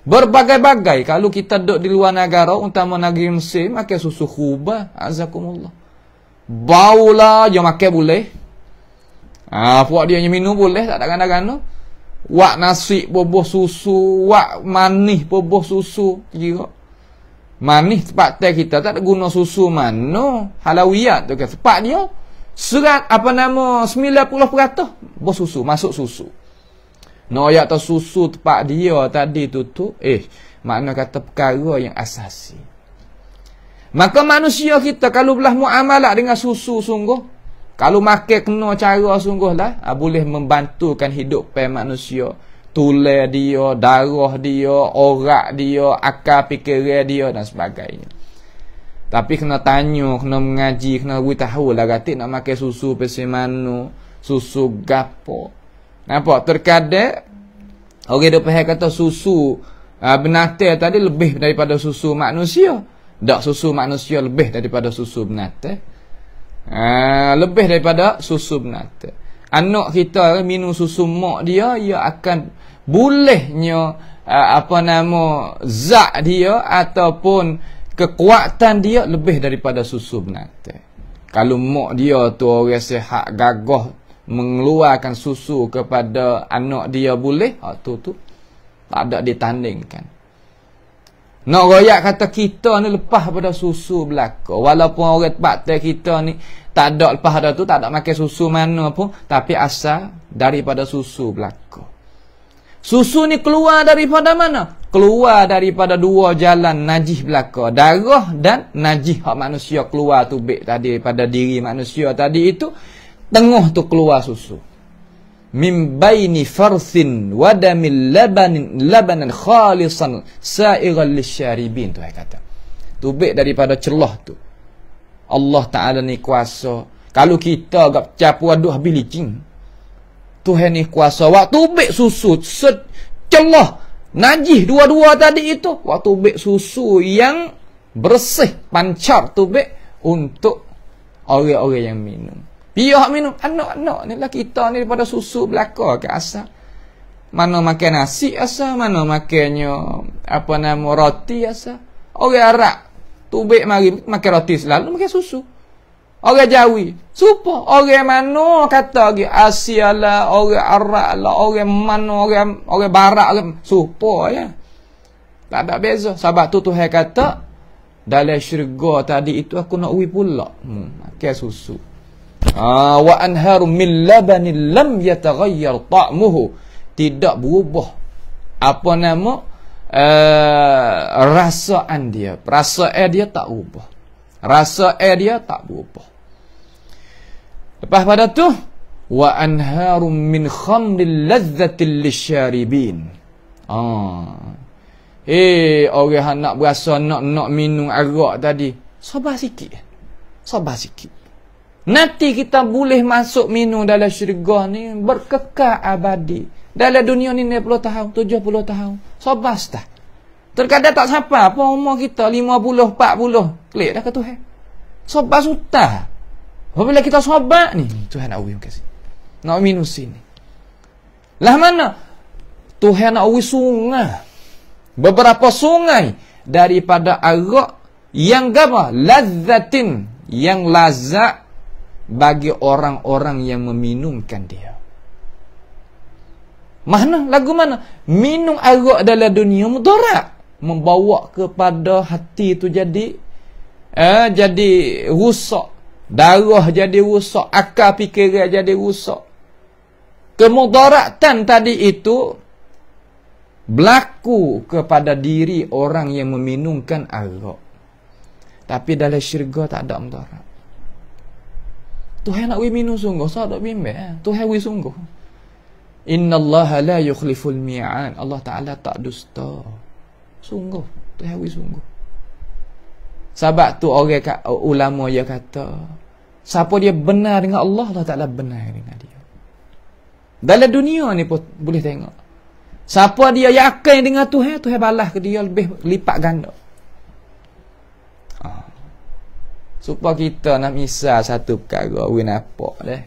Speaker 1: Berbagai-bagai. Kalau kita duduk di luar negara, umpama negeri Mesir, makan susu khubah. Azakumullah. Bau lah, dia makan boleh. Puak dia minum boleh, tak ada gana-gana. Wak nasi boboh susu, wak manis boboh susu. Kira. Manis tempat teh kita tak ada guna susu mana halawiyat tu kan. Tempat dia serat 90% bersusu, masuk susu. No ayat tu susu tempat dia tadi tu makna kata perkara yang asasi. Maka manusia kita kalau belah muamalah dengan susu sungguh, kalau makan kena cara sungguh lah, boleh membantukan hidup manusia. Tulang dia, darah dia, orak dia, akal fikiran dia dan sebagainya. Tapi kena tanya, kena mengaji, kena tahu lah gatik nak makan susu pesimano, susu gapo. Nampak? Terkadang orang dia faham kata susu binatang tadi lebih daripada susu manusia. Tak, susu manusia lebih daripada susu binatang. Lebih daripada susu binatang. Anak kita minum susu mak dia, ia akan bolehnya zat dia ataupun kekuatan dia lebih daripada susu binatang. Kalau mak dia tu orang sihat gagah mengeluarkan susu kepada anak dia boleh, tu tak ada ditandingkan. Nak royak kata kita ni lepas pada susu belaka. Walaupun orang tempat kita ni tak ada lepas pada tu, tak ada makan susu mana pun, tapi asal daripada susu belaka. Susu ni keluar daripada mana? Keluar daripada dua jalan najis belaka. Darah dan najis hak manusia keluar tubik tadi daripada diri manusia tadi itu, tengah tu keluar susu. Min baini farthin wa damil labanan khalisan sa'iran lisyaribin, tu kata. Tubik daripada celah tu. Allah Taala ni kuasa. Kalau kita agak capu aduh habis licin, Tuhan ni kuasa. Waktu ubik susu celah najis dua-dua tadi itu, waktu ubik susu yang bersih, pancar tubik untuk orang-orang yang minum. Biar minum anak-anak ni lah kita ni daripada susu belaka ke asal. Mana makan nasi asal, mana makannya roti asal. Orang Arab tubik mari makan roti selalu makan susu. Orang Jawi supa. Orang mana kata lagi Asia lah, orang Arab lah, orang mana, orang barat lah, supa ya. Tak ada beza. Sebab tu Tuhan kata dalam syurga tadi itu aku nak uwi pula makan susu. Wa anharum min labanin lam yataghayyar ta'muhu, tidak berubah rasaan dia. Perasaan dia tak ubah. Rasaan dia tak berubah. Lepas pada tu wa anharum min khamril ladzatil lisyaribin. Orang nak berasa nak minum arak tadi, sabar sikit. Nanti kita boleh masuk minum dalam syurga ni berkekal abadi. Dalam dunia ni 60 tahun, 70 tahun. Sabar dah. Terkadang tak sampai apa umur kita 50, 40. Klik dah ke Tuhan. Sabar sudah. Apabila kita sabar ni, Tuhan nak uwi kasih. Nak minum sini. Lah mana? Tuhan nak uwi sungai. Beberapa sungai daripada arak yang apa? Lazzatin, yang lazat bagi orang-orang yang meminumkan dia. Mana? Lagu mana? Minum arak dalam dunia mudarat, membawa kepada hati tu jadi rusak, darah jadi rusak, akal fikiran jadi rusak. Kemudaratan tadi itu berlaku kepada diri orang yang meminumkan arak. Tapi dalam syurga tak ada mudarat. Tuhan nak minum sungguh, saya tak bimbang. Tuhan sungguh. Innallaha la yukhliful mi'ad. Allah Ta'ala tak dusta. Sungguh. Tuhan sungguh. Sebab tu orang ulama dia kata, siapa dia benar dengan Allah, Allah Ta'ala benar dengan dia. Dalam dunia ni pun boleh tengok. Siapa dia yakin dengan Tuhan, Tuhan balas ke dia lebih lipat ganda. Supaya kita nak misal satu perkara, nampak dah.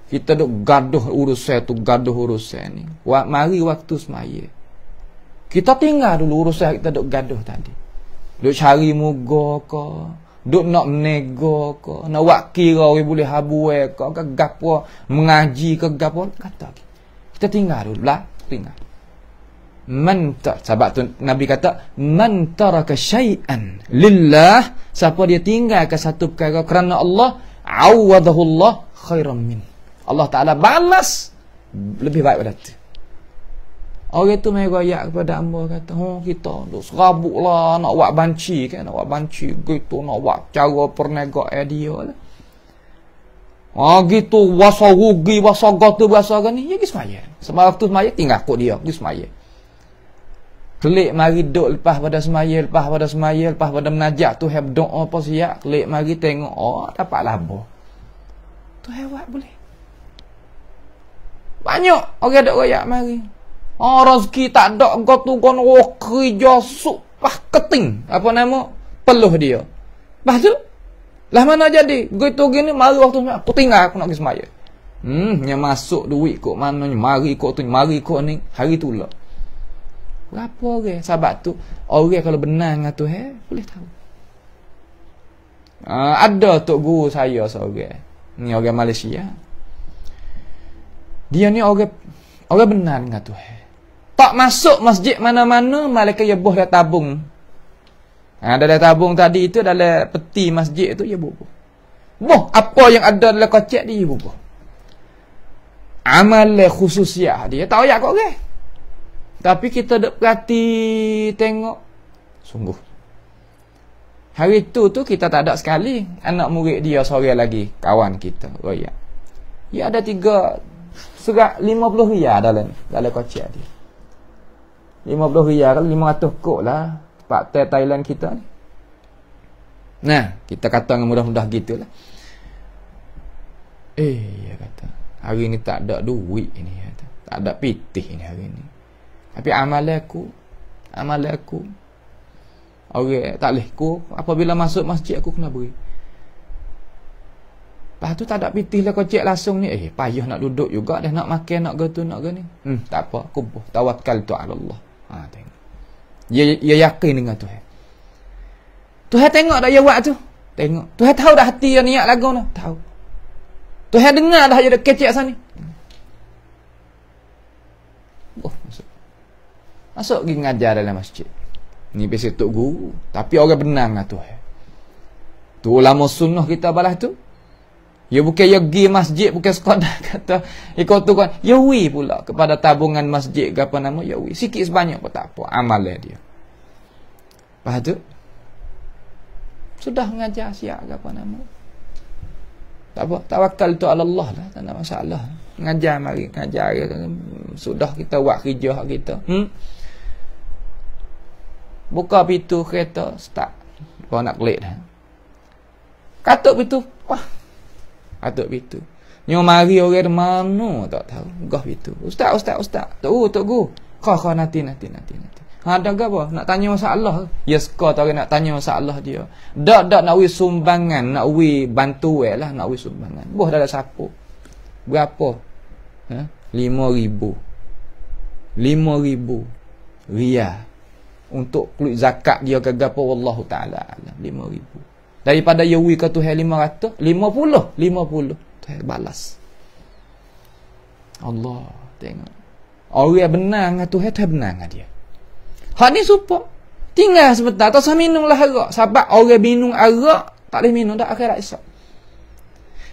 Speaker 1: Kita duk gaduh urusan tu, ni. Mari waktu semaya. Kita tinggal dulu urusan kita duk gaduh tadi. Duk cari muga ke, duk nak menego ke, nak buat kira boleh habuai ke gapo, mengaji ke gapo, kata. Kita tinggal dulu lah, tinggal. Sebab tu Nabi kata, man taraka syai'an lillah, siapa dia tinggalkan satu perkara kerana Allah, awadahu Allah khairan min. Allah Ta'ala balas lebih baik pada tu. Orang tu main royak kepada hamba, kata, kita duk serabuk lah nak buat banci kan, nak buat banci gitu, nak buat cara perniagaan dia lah. Gitu wasa rugi, wasa gatu, wasa gani, ya pergi semaya. Sebab waktu semaya tinggal kot dia, pergi semaya. Klik mari duk lepas pada semaya, lepas pada menajak tu have doa apa siap, klik mari tengok, dapat labah. Tu hebat boleh. Banyak orang ada royak mari. Rezeki tak ada, kau tu kon kerja supah keting. Peluh dia. Lepas tu, lah mana jadi? Gitu gini, mari waktu semaya, aku tinggal, aku nak pergi semaya. Yang masuk duit kot mana, mari kot tu, mari kot ni, hari tu lah. Berapa orang? Sebab tu, orang kalau benar dengan Tuhan, boleh tahu. Ada tok guru saya seorang. Ni orang Malaysia. Dia ni orang benar dengan Tuhan. Tak masuk masjid mana-mana, malaikat dia buh dah tabung. Dalam tabung tadi itu, dalam peti masjid itu, dia bubuh. Apa yang ada dalam kocek dia bubuh. Amal khususiah dia, tak payah kau orang. Tapi kita duk perhati tengok, sungguh. Hari tu kita tak ada sekali anak murid dia seorang lagi, kawan kita, royak. Dia ada 50 riyal dalam kocek dia. 50 riyal kan 500 kok lah Pak Thailand kita ni. Nah, kita kata dengan mudah-mudah gitulah. Dia kata, Hari ni tak ada duit ini, tak ada pitih ini hari ni. Tapi amalan aku orang tak leh ku apabila masuk masjid aku kena beri. Lepas tu tak ada pitih lah kau cek langsung ni. Payah nak duduk juga dah, nak makan, nak gitu, nak gini. Tak apa, kubuh. Tawakkal tu ala Allah. Tengok. Dia yakin dengan Tuhan. Tuhan tengok dah dia buat tu. Tengok. Tuhan tahu dah hati dia niat lagu tu. Tahu. Tuhan dengar dah dia kecek sana ni. Masuk pergi ngajar dalam masjid. Ni biasa tok guru, tapi orang benang lah Tuhan. Tu ulama sunnah kita balas tu. Ya bukan ya pergi masjid, bukan sekadar kata ikut tu kan. Ya wi pula kepada tabungan masjid ke apa nama, ya wi. Sikit sebanyak pun tak apa, amalan dia. Lepas tu sudah mengajar siap ke apa nama. Tak apa, tawakal tu ala Allah lah, tak ada masalah. Ngajar mari, ngajar sudah kita buat kerja kita. Buka pintu kereta, start. Kau nak klik dah. Katuk pintu, wah. Katuk pintu. Nyo mari orang mana tak tahu. Gah pintu. Ustaz. Tok guru. Kau nanti. Ada ke apa? Nak tanya masalah. Yes, kau tahu nak tanya masalah dia. Dak nak wi sumbangan, nak wi bantuan lah, nak wi sumbangan. Boh dah ada siapa? Berapa? 5,000 riyal untuk keluar zakat dia ke gapo, wallahu taala alam. 5,000 daripada yawi ke Tuhan 500, 50 Tuhan balas. Allah tengok orang benang dengan Tuhan, Tuhan benang dengan dia. Hak ni support tinggal sebentar tak usah minum lah arak, sebab orang minum arak tak boleh minum dak akhirat esok.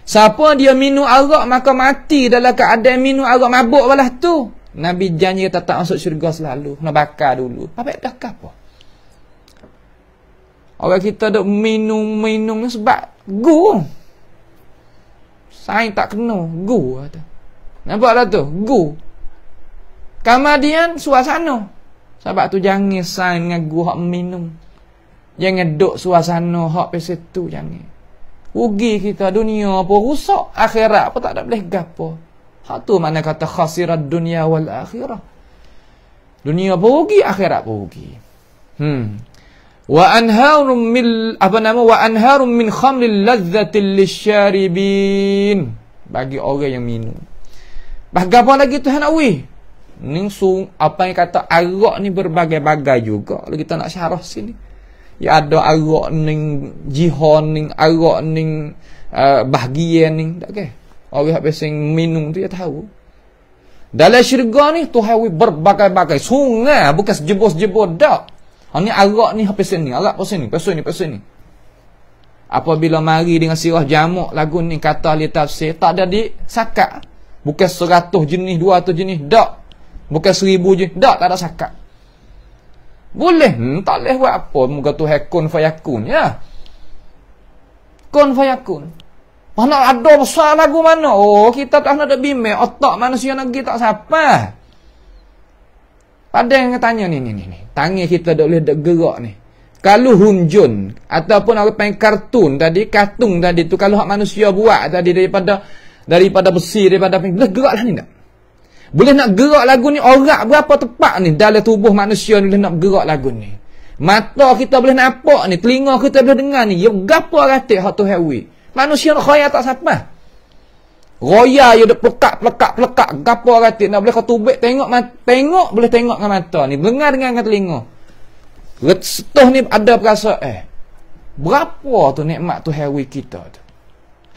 Speaker 1: Siapa dia minum arak maka mati dalam keadaan minum arak mabuk balas tu. Nabi janji kata tak masuk syurga selalu. Nak bakar dulu. Apa dah apa? Orang kita duk minum ni sebab gu. Sain tak kena. Gu kata. Nampak dah tu? Gu. Kemudian suasana. Sebab tu jangan sain dengan gu hak minum. Jangan duk suasana hak pasal tu. Jangan. Rugi kita dunia apa rusak. Akhirat apa tak ada boleh gapo. Hak tu mana kata khasirat dunia wal akhirah. Dunia pun rugi, akhirat pun rugi. Wa anharum min khamril ladzatil lisyaribin. Bagi orang yang minum. Apa lagi Tuhan nak wi? Ning apa yang kata arak ni berbagai-bagai juga. Kalau kita nak syarah sini. Ya ada arak ning jihon ning arak ning bahagian ning tak ke? Orang yang biasa minum tu dia tahu. Dalam syurga ni Tuhan berbagai-bagai sungai, bukan sejebur-sejebur dak. Ni arak ni pasal ni, arak pasal ni. Apabila mari dengan sirah jamak lagu ni kata ahli tafsir tak ada di sakat. Bukan 100 jenis, 200 jenis dak. Bukan 1000 jenis dak, tak ada sakat. Boleh, tak boleh buat apa. Moga Tuhan kun fayakun ya. Kun fayakun. Mana ada besar lagu mana? Oh, kita tak nak ada bimbing. Otak manusia nak pergi tak siapa. Pada yang tanya ni. Tangan kita tak boleh gerak ni. Kalau hunjun ataupun orang panggil kartun tadi tu kalau hak manusia buat tadi daripada besi, daripada boleh gerak lah ni tak? Boleh nak gerak lagu ni orang berapa tepat ni dalam tubuh manusia ni boleh nak gerak lagu ni. Mata kita boleh nampak ni, telinga kita boleh dengar ni. Ya gapo ratik hak tu hawi. Manusia nak khayal tak siapa. Roya dia duk plekak. Gapo ratik nak boleh kau tubik tengok boleh tengok dengan mata ni, dengar dengan telinga. Setuh ni ada perasa berapa tu nikmat tu hawi kita tu.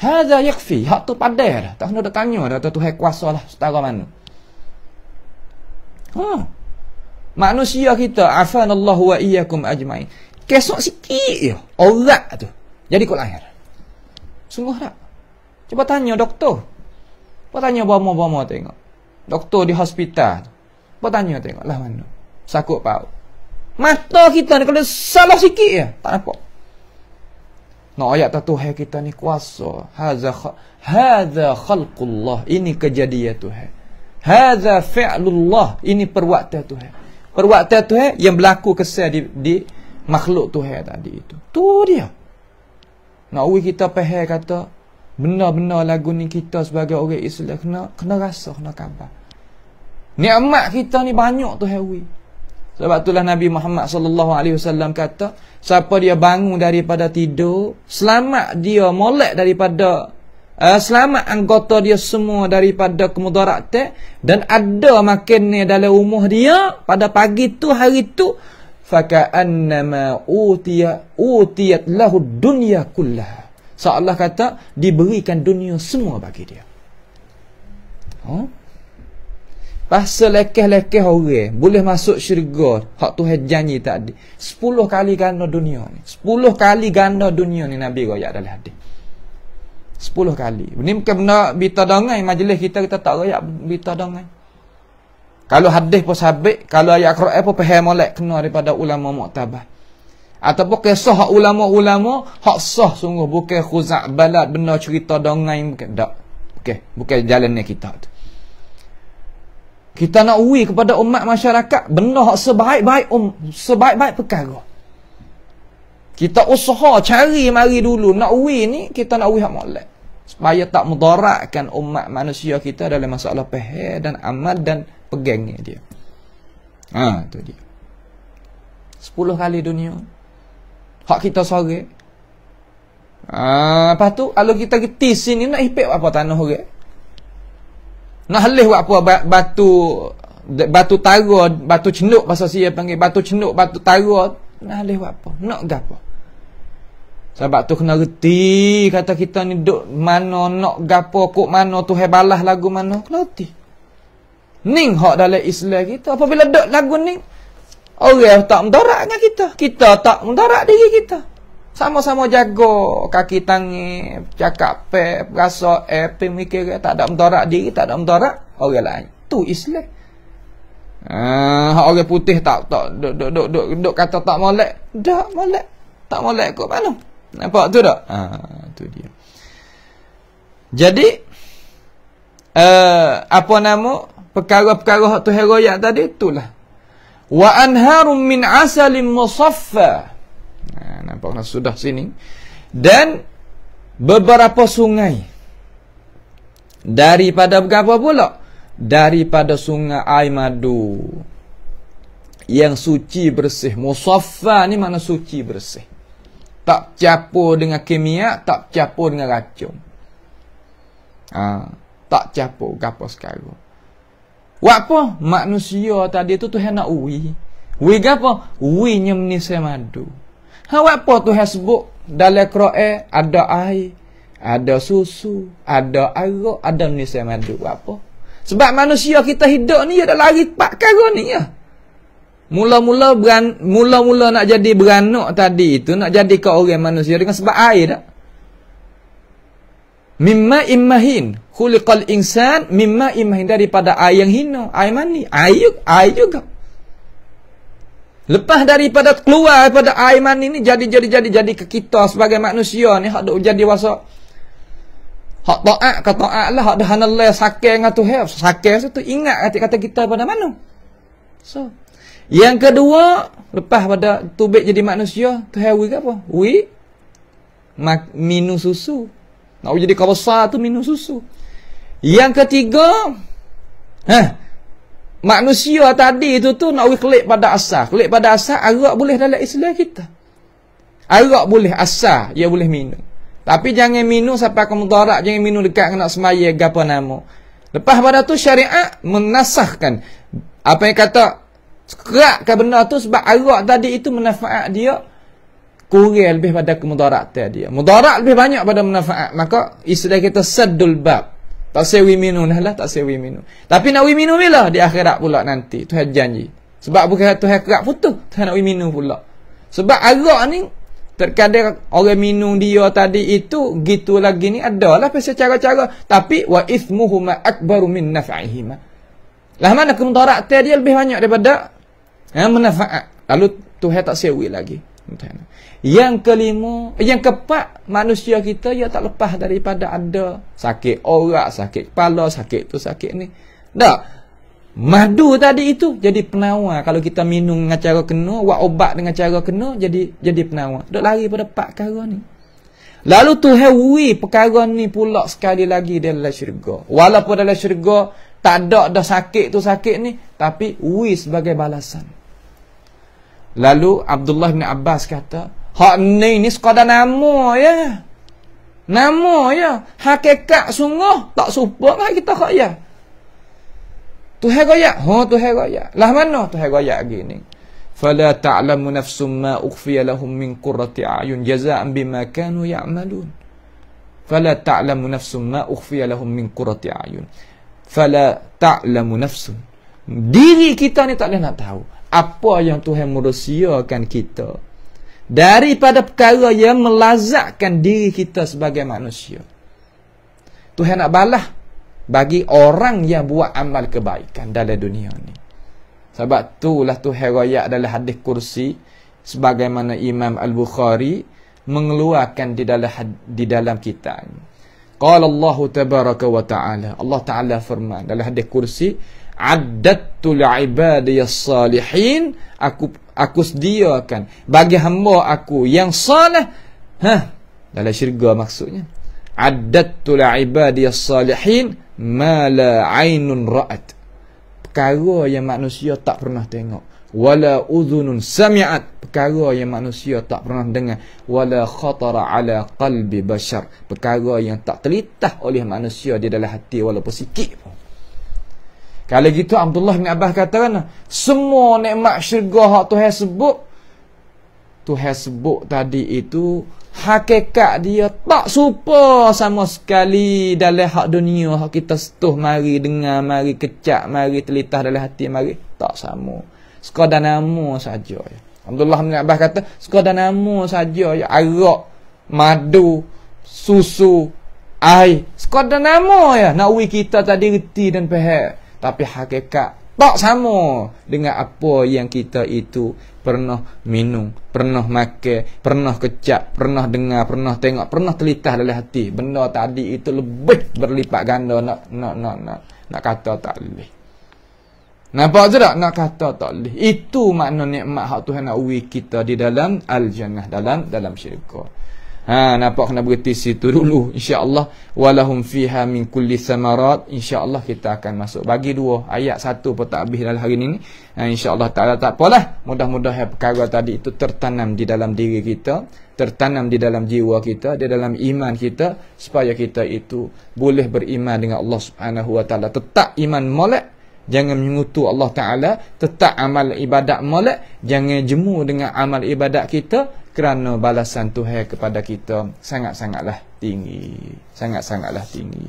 Speaker 1: Hadza yakfi, hak tu padai dah. Tak kena tanya dah Tuhan kuasa lah setara mana. Manusia kita afanallahu wa iyyakum ajmain. Kesok sikit je orat tu jadi kot lahir. Sungguh tak? Cuba tanya doktor. Cuba tanya bama-bama tengok. Doktor di hospital. Cuba tanya tengok lah mana. Sakut paut. Mata kita ni kalau salah sikit je tak nampak. Nak ayat Tuhan kita ni kuasa. Hadza khalqullah. Ini kejadian Tuhan. Hadza fi'lullah. Ini perbuatan Tuhan. Perbuatan Tuhan yang berlaku kesal di makhluk Tuhan tadi itu. Tu dia. Nak kita faham kata Benda-benda lagu ni kita sebagai orang Islam kena rasa, kena khabar. Nikmat kita ni banyak tu Hawi. Sebab itulah Nabi Muhammad sallallahu alaihi wasallam kata, siapa dia bangun daripada tidur, selamat dia molek daripada selamat anggota dia semua daripada kemudaratan, dan ada makan ni dalam rumah dia pada pagi tu, hari tu, faka'annama utiyat lahu dunya kullaha. Seolah kata diberikan dunia semua bagi dia. Pasal lekeh-lekeh orang boleh masuk syurga, hak Tuhan janji tadi 10 kali ganda dunia ni. 10 kali ganda dunia ni Nabi royak dalam hadis. 10 kali. Ini bukan benda berita dongai majlis kita tak royak berita dongai. Kalau hadis pun sabit, kalau ayat Quran pun faham molek kena daripada ulama muktabah. Ataupun kisah hak ulama-ulama hak sah sungguh, bukan khuzak balad benda cerita dongai, bukan dak. Bukan jalannya kita tu. Kita nak uwi kepada umat masyarakat benda hak sebaik-baik perkara. Kita usaha cari mari dulu nak uwi ni, kita nak uwi hak molek supaya tak mudaratkan umat manusia kita dalam masalah faham dan amal dan pegangnya dia. Tu dia. 10 kali dunia hak kita sore. Lepas tu kalau kita geti sini nak ipek apa tanah orang. Nak halih buat apa batu tara, batu cenuk pasal saya panggil batu cenuk, batu tara, nak halih buat apa? Nak gapo? Sebab tu kena reti kata kita ni duk mana nak gapo kok mana tu balah lagu mana, kena reti. Ning hak dalam Islam kita apabila duk lagu ning orang tak mendarat dengan kita tak mendarat diri kita. Sama-sama jaga kaki tangan, cakap rasa pemikir tak ada mendarat diri, tak ada mendarat orang lain. Tu Islam. Orang putih tak duk kata tak molek. Dak molek. Tak molek kok mana? Nampak tu tak? Tu dia. Jadi apa nama perkara-perkara tu heroyak tadi itulah. Wa anharum min asalin musaffa. Nampak sudah sini. Dan beberapa sungai daripada berapa pula? Daripada sungai air madu yang suci bersih. Musaffa ni mana suci bersih, tak campur dengan kimia, tak campur dengan racun. Tak campur gapo sekarang. Buat apa? Manusia tadi tu Tuhan nak uwi. Uwi gapo? Uwi nyemni semadu. Buat apa Tuhan sebut dalam Quran ada air, ada susu, ada air, ada nyemni semadu. Buat apa? Sebab manusia kita hidup ni ada lari pak perkara ni ya. Mula-mula nak jadi beranak tadi itu, nak jadi ke orang manusia dengan sebab air tak? Mimma immahin khuliqal insan mimma immahin, daripada air yang hina, air mani, air juga. Lepas daripada keluar daripada air mani ni jadi ke kita sebagai manusia ni hak duk jadi wasa hak taat ke taat lah, hak dah hanallah sakit dengan Tuhan, sakit tu ingat kata kita pada mana. So yang kedua, lepas pada tubik jadi manusia, Tuhan wi apa? Wi minum susu. Nak jadi kau besar tu minum susu. Yang ketiga, manusia tadi itu tu nak kelik pada asal. Kelik pada asal, arak boleh dalam Islam kita. Arak boleh asal, dia boleh minum. Tapi jangan minum sampai ke mudarat, jangan minum dekat nak semaya gapo nama. Lepas pada tu syariat menasahkan apa yang kata kerakkan benda tu, sebab arak tadi itu manfaat dia kurang lebih pada kemudaratan dia. Mudarat lebih banyak pada manfaat. Maka istilah kita saddul bab. Tak sewi minum lah, tak sewi minum. Tapi nak wi minum bila? Di akhirat pula nanti. Tuhan janji. Sebab bukan Tuhan kerak putus, Tuhan nak wi minum pula. Sebab arak ni terkadang orang minum dia tadi itu gitu lagi ni adalah pasal cara-cara, tapi wa ithmuhuma akbaru min naf'ihima. Lah mana kemudaratan dia lebih banyak daripada manfaat. Lalu Tuhan tak sewi lagi. Yang kelima, yang keempat, manusia kita ia tak lepas daripada ada sakit orak, sakit kepala, sakit tu, sakit ni. Tak. Madu tadi itu jadi penawar. Kalau kita minum dengan cara kena, buat obat dengan cara kena, jadi penawar. Duk lari pada 4 perkara ni. Lalu Tuhan perkara ni pula sekali lagi dalam syurga. Walaupun dalam syurga tak ada dah sakit tu sakit ni, tapi sebagai balasan. Lalu Abdullah bin Abbas kata, hak ni sekadar nama ya. Nama ya. Hakikat sungguh tak serupa dengan kita hak ya. Tuhan royak. Tuhan royak. Lah mana Tuhan royak gini? Fala ta'lamu nafsum ma ukhfiya lahum min qurrati a'yun jazaa'an bima kanu ya'malun. Fala ta'lamu nafsum ma ukhfiya lahum min qurrati a'yun. Fala ta'lamu nafsun. Diri kita ni tak boleh nak tahu apa yang Tuhan merahsiakan kita daripada perkara yang melazatkan diri kita sebagai manusia. Tuhan nak balas bagi orang yang buat amal kebaikan dalam dunia ni. Sebab itulah Tuhan royak dalam hadis kursi, sebagaimana Imam Al-Bukhari mengeluarkan di dalam kitab. Qala Allah tabaraka wa ta'ala. Allah Ta'ala firman dalam hadis kursi, "Addattu li'ibadiyas salihin." Aku sediakan bagi hamba aku yang salih. Dalam syurga maksudnya. "Addattu li'ibadiyas salihin ma la 'ainun ra'at." Perkara yang manusia tak pernah tengok, wala udhunun sami'at, perkara yang manusia tak pernah dengar, wala khatara ala qalbi bashar, perkara yang tak terlintas oleh manusia di dalam hati walaupun sikit pun. Kalau gitu Abdullah bin Abbas katakan, semua nikmat syurga hak Tuhan sebut tadi itu hakikat dia tak serupa sama sekali dalam hak dunia, hak kita setuh mari dengar, mari kecak, mari terlintas dalam hati, mari tak sama. Sekadar nama saja. Abdullah bin Abbas kata, sekadar nama saja ya, arak, madu, susu, air, sekadar nama ya. Nak kita tadi reti dan faham, tapi hakikat tak sama dengan apa yang kita itu pernah minum, pernah makan, pernah kecap, pernah dengar, pernah tengok, pernah terlintas dalam hati. Benda tadi itu lebih berlipat ganda nak kata tak boleh. Nampak je tak? Nak kata tak boleh. Itu makna nikmat hak Tuhan nak uji kita di dalam al-jannah, dalam syurga. Nampak kena berhenti situ dulu insya-Allah. Walahum fiha min kulli thamarat. Insya-Allah kita akan masuk. Bagi dua ayat, satu pun tak habis dalam hari ini. Insya-Allah taala tak apalah. Mudah-mudahan perkara tadi itu tertanam di dalam diri kita, tertanam di dalam jiwa kita, di dalam iman kita, supaya kita itu boleh beriman dengan Allah Subhanahu wa taala. Tetap iman molek, jangan mengutu Allah Taala, tetap amal ibadat molek, jangan jemu dengan amal ibadat kita, kerana balasan Tuhan kepada kita sangat-sangatlah tinggi. Sangat-sangatlah tinggi.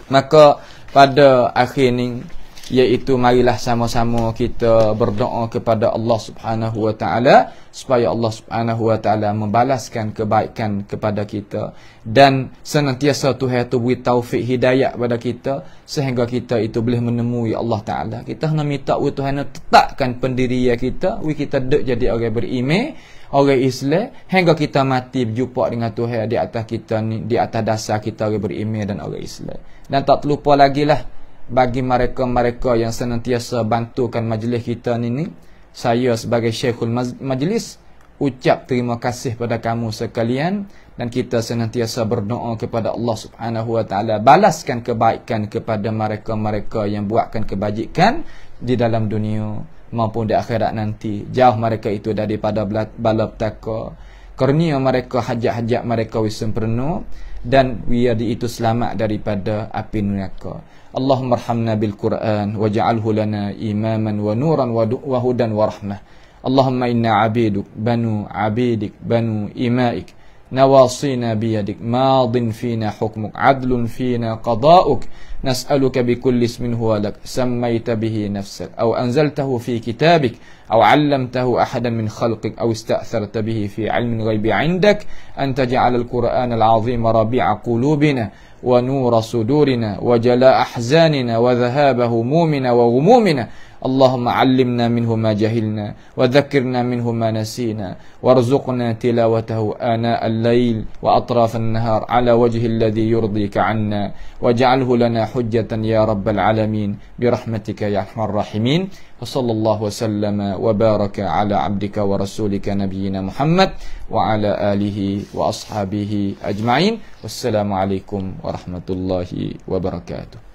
Speaker 1: Maka pada akhir ni, iaitu marilah sama-sama kita berdoa kepada Allah Subhanahu wa taala supaya Allah Subhanahu wa taala membalaskan kebaikan kepada kita, dan senantiasa Tuhan tu beri taufik hidayah kepada kita sehingga kita itu boleh menemui Allah Taala. Kita nak minta Tuhan tetapkan pendirian kita, kita dek jadi orang beriman, orang Islam, hingga kita mati berjumpa dengan Tuhan di atas kita ni, di atas dasar kita orang beriman dan orang Islam. Dan tak terlupa lagi lah, bagi mereka-mereka yang senantiasa bantukan majlis kita ni, saya sebagai Syekhul Majlis ucap terima kasih pada kamu sekalian, dan kita senantiasa berdoa kepada Allah Subhanahu wa taala balaskan kebaikan kepada mereka-mereka yang buatkan kebajikan di dalam dunia maupun di akhirat nanti. Jauh mereka itu daripada bala petaka, kurnia mereka hajat-hajat mereka sempurna, dan wiadi itu selamat daripada api neraka. Allahumma arhamna bil Qur'an waj'alhu lana imaman wa nuran wa hudan wa rahmah. Allahumma inna abiduk banu abidik banu imaik nawasina biyadik madin fina hukmuk adlun fina qada'uk nas'aluka bikulli ismin huwa lak sammayta bihi nafsak aw anzaltahu fi kitabik aw 'allamtahu ahadan min khalqik aw ista'tharta bihi fi 'ilmin ghaibi 'indak an taj'ala al-Qur'ana al-'azima rabi'a qulubina ونور صدورنا وجلاء أحزاننا وذهاب همومنا وغمومنا اللهم علمنا منه ما جهلنا وذكرنا منه ما نسينا وارزقنا تلاوته آناء الليل وأطراف النهار على وجه الذي يرضيك عنا واجعله لنا حجة يا رب العالمين برحمتك يا أرحم الراحمين وصلى الله وسلم وبارك على عبدك ورسولك نبينا محمد وعلى آله وأصحابه أجمعين والسلام عليكم ورحمة الله وبركاته.